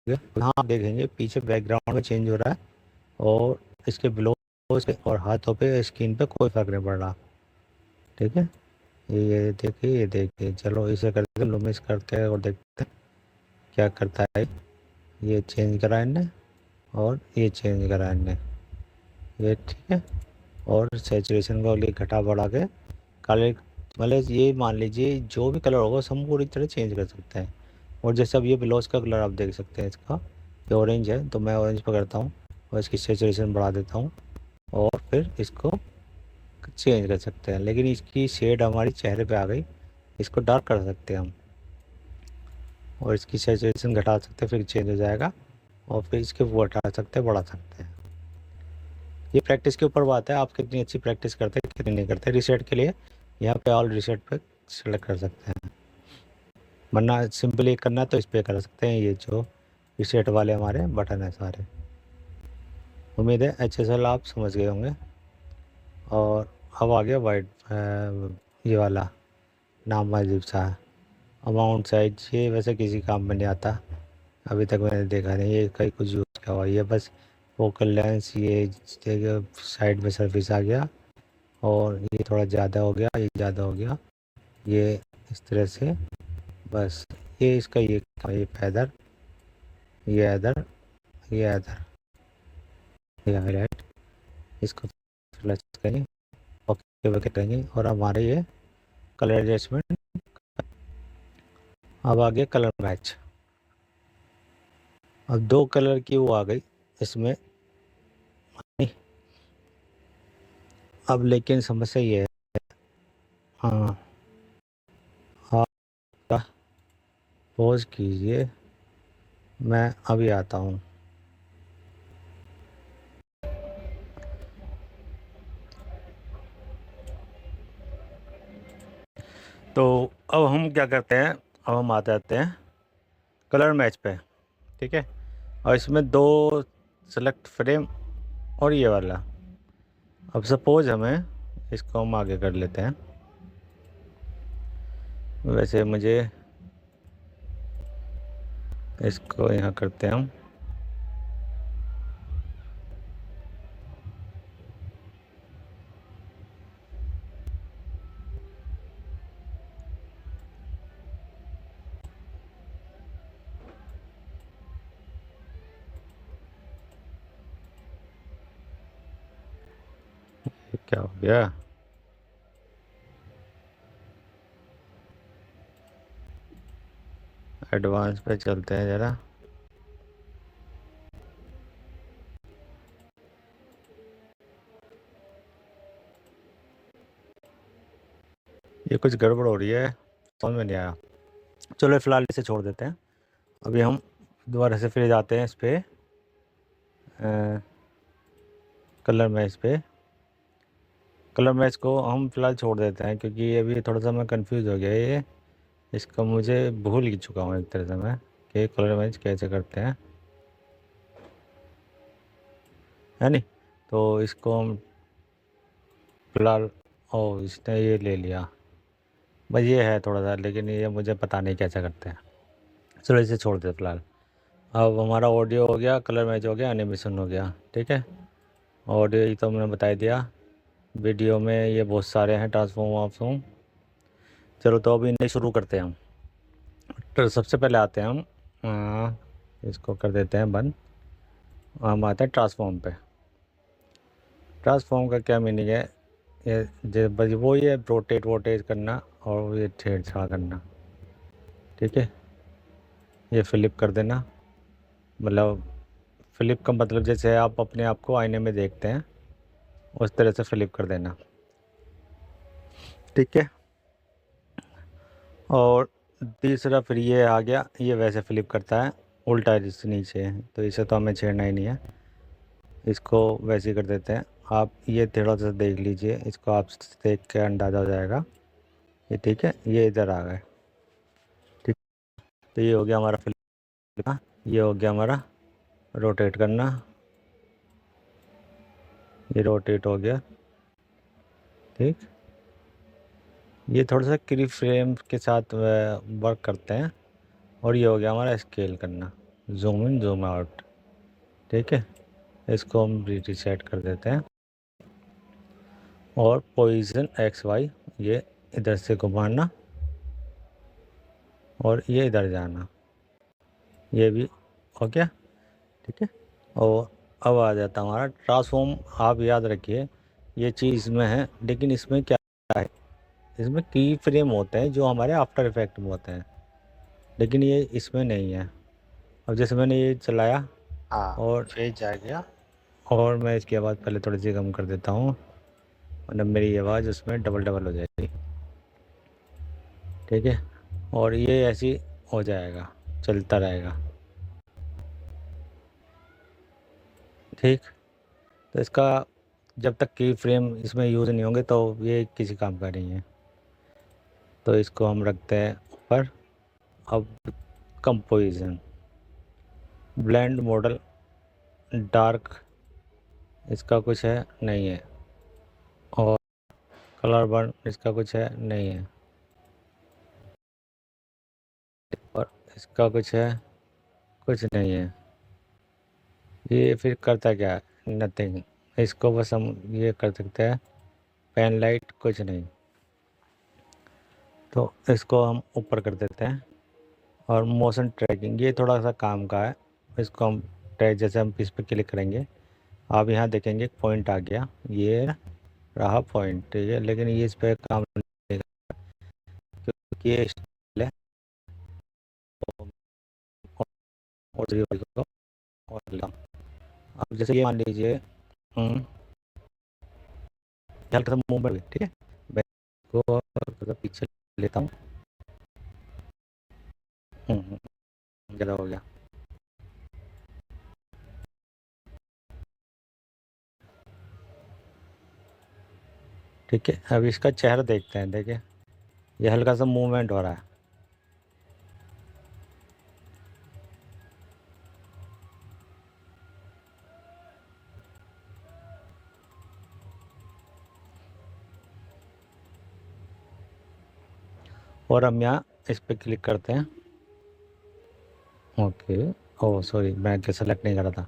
गया। हाँ आप देखेंगे पीछे बैकग्राउंड में चेंज हो रहा है, और इसके ब्लाउज पे और हाथों पे, स्किन पे कोई फर्क नहीं पड़ रहा। ठीक है, ये देखिए, ये देखिए, चलो इसे करते लुमिस करते हैं और देखते हैं क्या करता है। ये चेंज करा इनने, और ये चेंज करा इनने, ये ठीक है। और सैचुरेशन को लिए घटा बढ़ा के काले, मतलब ये मान लीजिए जो भी कलर होगा सब पूरी तरह चेंज कर सकते हैं। और जैसे अब ये ब्लाउज का कलर आप देख सकते हैं, इसका ये ऑरेंज है तो मैं ऑरेंज पकड़ता हूँ और इसकी सैचुरेशन बढ़ा देता हूँ, और फिर इसको चेंज कर सकते हैं। लेकिन इसकी शेड हमारी चेहरे पे आ गई, इसको डार्क कर सकते हैं हम, और इसकी सैचुरेशन घटा सकते हैं, फिर चेंज हो जाएगा। और फिर इसके वो हटा सकते हैं, बढ़ा सकते हैं। ये प्रैक्टिस के ऊपर बात है, आप कितनी अच्छी प्रैक्टिस करते हैं कितनी नहीं करते। रिसेट के लिए यहाँ पे ऑल रिसेट पे सेलेक्ट कर सकते हैं, वरना सिंपली करना है तो इस पर कर सकते हैं, ये जो रिसेट वाले हमारे बटन है सारे। उम्मीद है अच्छे से आप समझ गए होंगे। और अब आ गया वाइट, ये वाला नाम अजीब सा है, अमाउंट साइज, ये वैसे किसी काम में नहीं आता, अभी तक मैंने देखा नहीं ये कहीं कुछ यूज़ किया हुआ। ये बस फोकल लेंस, ये साइड में सरफेस आ गया, और ये थोड़ा ज़्यादा हो गया, ये ज़्यादा हो गया, ये इस तरह से, बस ये इसका ये फैदर, ये अदर, ये अदर, ये हाईलाइट, इसको फ्लैश करेंगे, ओके वके करेंगे, और हमारे ये कलर एडजस्टमेंट। अब आ गया कलर मैच, अब दो कलर की वो आ गई इसमें। अब लेकिन समस्या ये है, हाँ आप पॉज कीजिए, मैं अभी आता हूँ। तो अब हम क्या करते हैं, अब हम आ जाते हैं कलर मैच पे, ठीक है। और इसमें दो सेलेक्ट फ्रेम और ये वाला, अब सपोज हमें इसको हम आगे कर लेते हैं। वैसे मुझे इसको यहाँ करते हैं हम, क्या हो गया, एडवांस पे चलते हैं ज़रा। ये कुछ गड़बड़ हो रही है, समझ में नहीं आया। चलो फ़िलहाल इसे छोड़ देते हैं। अभी हम दोबारा से फिर जाते हैं इस पर, कलर मैच पे। कलर मैच को हम फ़िलहाल छोड़ देते हैं, क्योंकि अभी थोड़ा सा मैं कंफ्यूज हो गया, ये इसका मुझे भूल ही चुका हूँ एक तरह से मैं, कि कलर मैच कैसे करते हैं, है नहीं। तो इसको हम फ़िलहाल, ओ इसने ये ले लिया, बस ये है थोड़ा सा, लेकिन ये मुझे पता नहीं कैसे करते हैं। चलो इसे छोड़ दे फ़िलहाल। अब हमारा ऑडियो हो गया, कलर मैच हो गया, एनिमेशन हो गया, ठीक है। ऑडियो ये तो मैंने बता दिया, वीडियो में ये बहुत सारे हैं ट्रांसफॉर्म वार्सफॉर्म। चलो तो अभी नहीं शुरू करते हैं हम। तो सबसे पहले आते हैं हम इसको कर देते हैं बंद। हम आते हैं ट्रांसफॉर्म पे। ट्रांसफॉर्म का क्या मीनिंग है? ये बस वो ही है, रोटेट वोटेट करना और ये छेड़छाड़ करना। ठीक है, ये फ्लिप कर देना। मतलब फ्लिप का मतलब जैसे आप अपने आप को आईने में देखते हैं उस तरह से फ्लिप कर देना। ठीक है, और तीसरा फिर ये आ गया, ये वैसे फ्लिप करता है उल्टा जिससे नीचे है, तो इसे तो हमें छेड़ना ही नहीं है, इसको वैसे ही कर देते हैं। आप ये थोड़ा सा देख लीजिए, इसको आप देख के अंदाज़ा हो जाएगा ये। ठीक है, ये इधर आ गए। ठीक, तो ये हो गया हमारा फ्लिप। ये हो गया हमारा रोटेट करना, ये रोटेट हो गया। ठीक, ये थोड़ा सा की फ्रेम के साथ वर्क करते हैं। और ये हो गया हमारा स्केल करना, जूम इन जूम आउट। ठीक है, इसको हम रीसेट कर देते हैं। और पोजीशन एक्स वाई, ये इधर से घुमाना और ये इधर जाना, ये भी हो गया। ठीक है, और अब आ जाता हमारा ट्रांसफॉर्म। आप याद रखिए ये चीज़ इसमें है, लेकिन इसमें क्या है, इसमें की फ्रेम होते हैं जो हमारे आफ्टर इफेक्ट में होते हैं, लेकिन ये इसमें नहीं है। अब जैसे मैंने ये चलाया और फेज आ गया, और मैं इसकी आवाज़ पहले थोड़ी सी कम कर देता हूँ, मतलब मेरी आवाज़ उसमें डबल डबल हो जाएगी। ठीक है, और ये ऐसी हो जाएगा, चलता रहेगा। ठीक, तो इसका जब तक की फ्रेम इसमें यूज़ नहीं होंगे तो ये किसी काम का नहीं है। तो इसको हम रखते हैं ऊपर। अब कंपोजिशन, ब्लेंड मॉडल, डार्क, इसका कुछ है नहीं है, और कलर बर्न, इसका कुछ है नहीं है, और इसका कुछ है कुछ नहीं है। ये फिर करता क्या है? नथिंग। इसको बस हम ये कर सकते हैं पेन लाइट, कुछ नहीं। तो इसको हम ऊपर कर देते हैं। और मोशन ट्रैकिंग, ये थोड़ा सा काम का है, इसको हम ट्रैक, जैसे हम इस पर क्लिक करेंगे आप यहाँ देखेंगे पॉइंट आ गया, ये रहा पॉइंट। ठीक है, लेकिन ये इस पर काम नहीं करेगा क्योंकि ये स्टाइल है। और अब जैसे ये मान लीजिए हल्का सा मूवमेंट, ठीक है, मैं इसको पीछे लेता हूँ। ज़्यादा हो गया। ठीक है, अब इसका चेहरा देखते हैं। देखिए ये हल्का सा मूवमेंट हो रहा है। और हम यहाँ इस पर क्लिक करते हैं। ओके, ओह सॉरी, मैं क्या सेलेक्ट नहीं कर रहा था।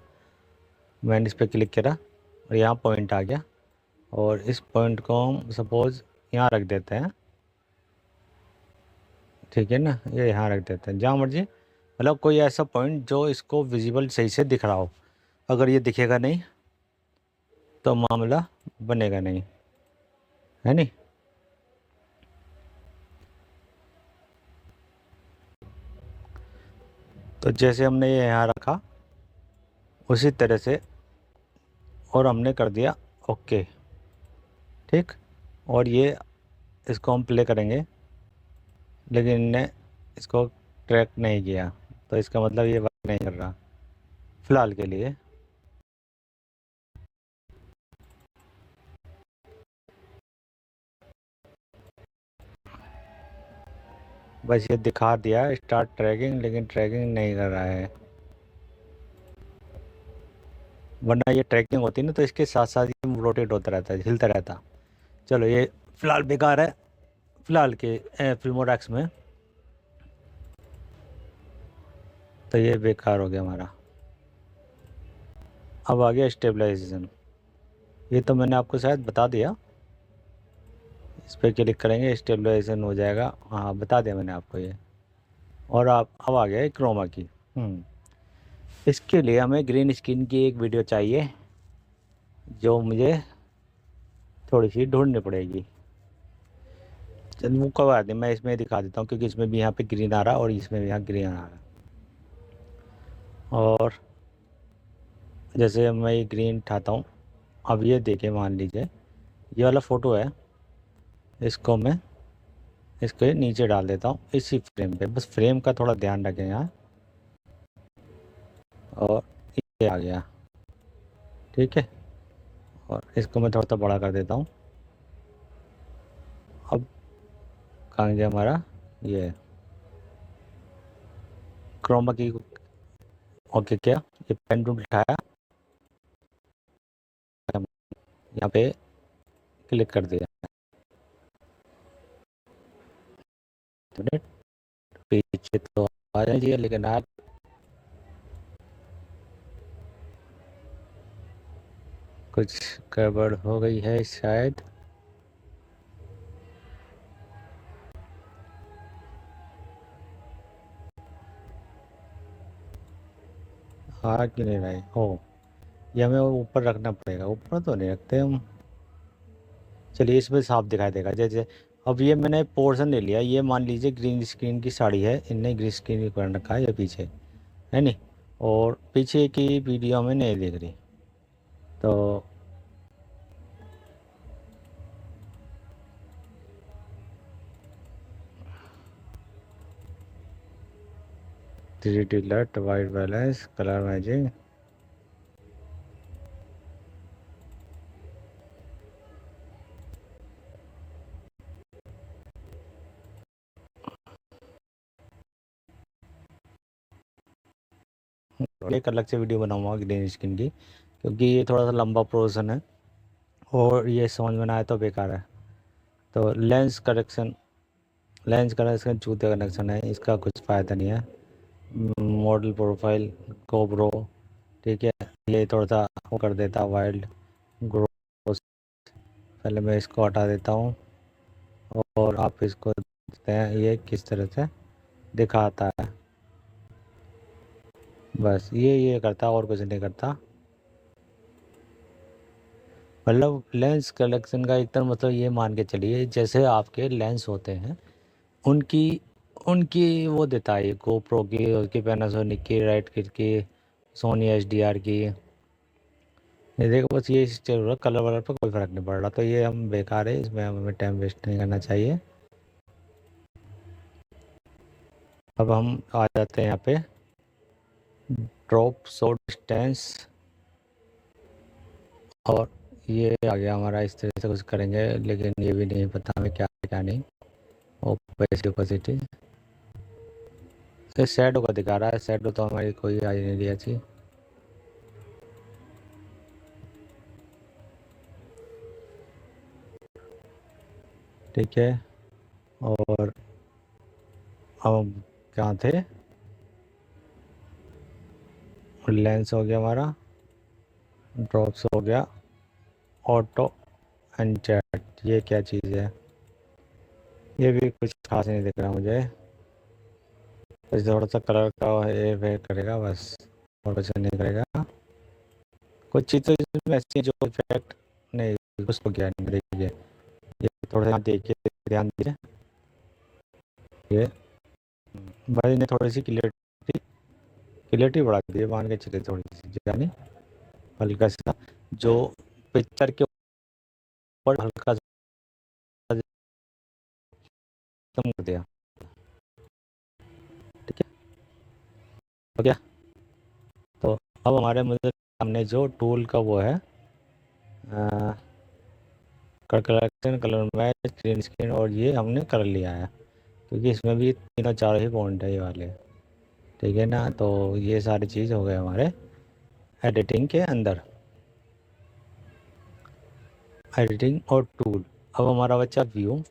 मैंने इस पर क्लिक करा और यहाँ पॉइंट आ गया, और इस पॉइंट को हम सपोज़ यहाँ रख देते हैं। ठीक है ना, ये यहाँ रख देते हैं जहाँ मर्जी, मतलब कोई ऐसा पॉइंट जो इसको विजिबल सही से दिख रहा हो। अगर ये दिखेगा नहीं तो मामला बनेगा नहीं, है नहीं। तो जैसे हमने ये यहाँ रखा उसी तरह से, और हमने कर दिया ओके। ठीक, और ये इसको हम प्ले करेंगे, लेकिन इनने इसको ट्रैक नहीं किया, तो इसका मतलब ये वर्क नहीं कर रहा फ़िलहाल के लिए। बस ये दिखा दिया स्टार्ट ट्रैकिंग, लेकिन ट्रैकिंग नहीं कर रहा है। वरना ये ट्रैकिंग होती ना तो इसके साथ साथ ही रोटेट होता रहता है, हिलता रहता। चलो ये फ़िलहाल बेकार है, फ़िलहाल के फिल्मोरैक्स में तो ये बेकार हो गया हमारा। अब आ गया स्टेबलाइजेशन, ये तो मैंने आपको शायद बता दिया। इस पर क्लिक करेंगे, स्टेबलाइजेशन हो जाएगा। हाँ, बता दिया मैंने आपको ये। और आप अब आ गया क्रोमा की। इसके लिए हमें ग्रीन स्क्रीन की एक वीडियो चाहिए, जो मुझे थोड़ी सी ढूंढनी पड़ेगी। चल वो कब आती मैं इसमें दिखा देता हूँ, क्योंकि इसमें भी यहाँ पे ग्रीन आ रहा है और इसमें भी यहाँ ग्रीन आ रहा है। और जैसे मैं ये ग्रीन उठाता हूँ, अब ये देखें, मान लीजिए ये वाला फ़ोटो है, इसको मैं इसके नीचे डाल देता हूँ इसी फ्रेम पे। बस फ्रेम का थोड़ा ध्यान रखें यहाँ। और ये आ गया, ठीक है। और इसको मैं थोड़ा सा बड़ा कर देता हूँ। अब कहाँ गया हमारा ये क्रोमा की। ओके, क्या ये पेन टूल उठाया, यहाँ पे क्लिक कर दिया। पीछे तो आ जाइए, लेकिन आप कुछ गड़बड़ हो गई है शायद। हाँ कि नहीं रहे हो, ये हमें ऊपर रखना पड़ेगा। ऊपर तो नहीं रखते हम। चलिए, इसमें साफ दिखाई देगा। जैसे अब ये मैंने पोर्शन ले लिया, ये मान लीजिए ग्रीन स्क्रीन की साड़ी है, इनने ग्रीन स्क्रीन कर रखा है ये पीछे, है नहीं। और पीछे की वीडियो में नहीं दिख रही, तो थ्री डी लट, वाइट बैलेंस, कलर मैचिंग। एक अलग से वीडियो बनाऊंगा ग्रीन स्क्रीन की, क्योंकि ये थोड़ा सा लंबा प्रोसेस है और ये समझ में ना आए तो बेकार है। तो लेंस करेक्शन चूते कनेक्शन है, इसका कुछ फ़ायदा नहीं है। मॉडल प्रोफाइल कोब्रो, ठीक है, ये थोड़ा सा वो कर देता वाइल्ड ग्रो। पहले मैं इसको हटा देता हूँ और आप इसको देखते हैं ये किस तरह से दिखाता है। बस ये करता और कुछ नहीं करता। मतलब लेंस कलेक्शन का एक तरह मतलब ये मान के चलिए, जैसे आपके लेंस होते हैं उनकी उनकी वो देता है, गोप्रो की, उसकी पैनासोनिक की, राइट किट की, सोनी एचडीआर की। ये देखो, बस ये चल रहा, कलर वलर पर कोई फ़र्क नहीं पड़ रहा, तो ये हम बेकार है, इसमें हमें टाइम वेस्ट नहीं करना चाहिए। अब हम आ जाते हैं यहाँ पे ड्रॉप शॉट डिस्टेंस, और ये आ गया हमारा। इस तरह से कुछ करेंगे, लेकिन ये भी नहीं पता हमें क्या क्या नहीं। ओपेसिटी ये शैडो का दिखा रहा है, शैडो तो हमारी कोई आई नहीं रही थी। ठीक है, और हम क्या थे, लेंस हो गया हमारा, ड्रॉप्स हो गया, ऑटो एंड चैट। ये क्या चीज़ है, ये भी कुछ खास नहीं दिख रहा मुझे। बस थोड़ा सा कलर का ये वे करेगा बस, और कुछ नहीं करेगा। कुछ चीज़ तो इसमें ऐसी है जो इफेक्ट नहीं, कुछ तो क्या नहीं। देखिए, ये थोड़ा सा देखिए, ध्यान दीजिए। ये भाई ने थोड़ी सी क्लियरिटी बढ़ा दी है, मान के चले थोड़ी सी, यानी हल्का सा जो पिक्चर के ऊपर हल्का सा कम कर दिया। ठीक है, हो गया। तो अब हमारे मुझे सामने जो टूल का वो है, collection, colour match, green screen, और ये हमने कर लिया है, क्योंकि इसमें भी तीनों चार ही पॉइंट है ये वाले। ठीक है ना, तो ये सारी चीज़ हो गए हमारे एडिटिंग के अंदर, एडिटिंग और टूल। अब हमारा बच्चा व्यू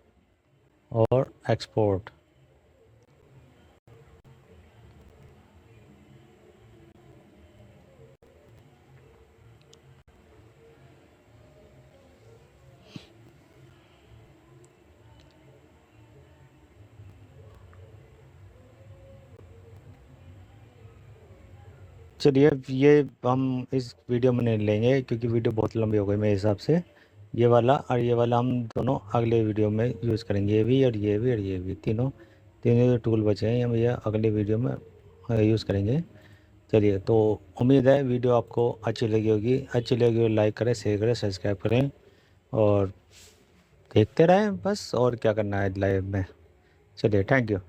और एक्सपोर्ट। चलिए ये हम इस वीडियो में नहीं लेंगे क्योंकि वीडियो बहुत लंबी हो गई मेरे हिसाब से। ये वाला और ये वाला हम दोनों अगले वीडियो में यूज़ करेंगे, ये भी और ये भी और ये भी, तीनों जो टूल बचे हैं हम ये अगले वीडियो में यूज़ करेंगे। चलिए, तो उम्मीद है वीडियो आपको अच्छी लगी होगी। अच्छी लगी हो लाइक करें, शेयर करें, सब्सक्राइब करें और देखते रहें बस, और क्या करना है लाइव में। चलिए, थैंक यू।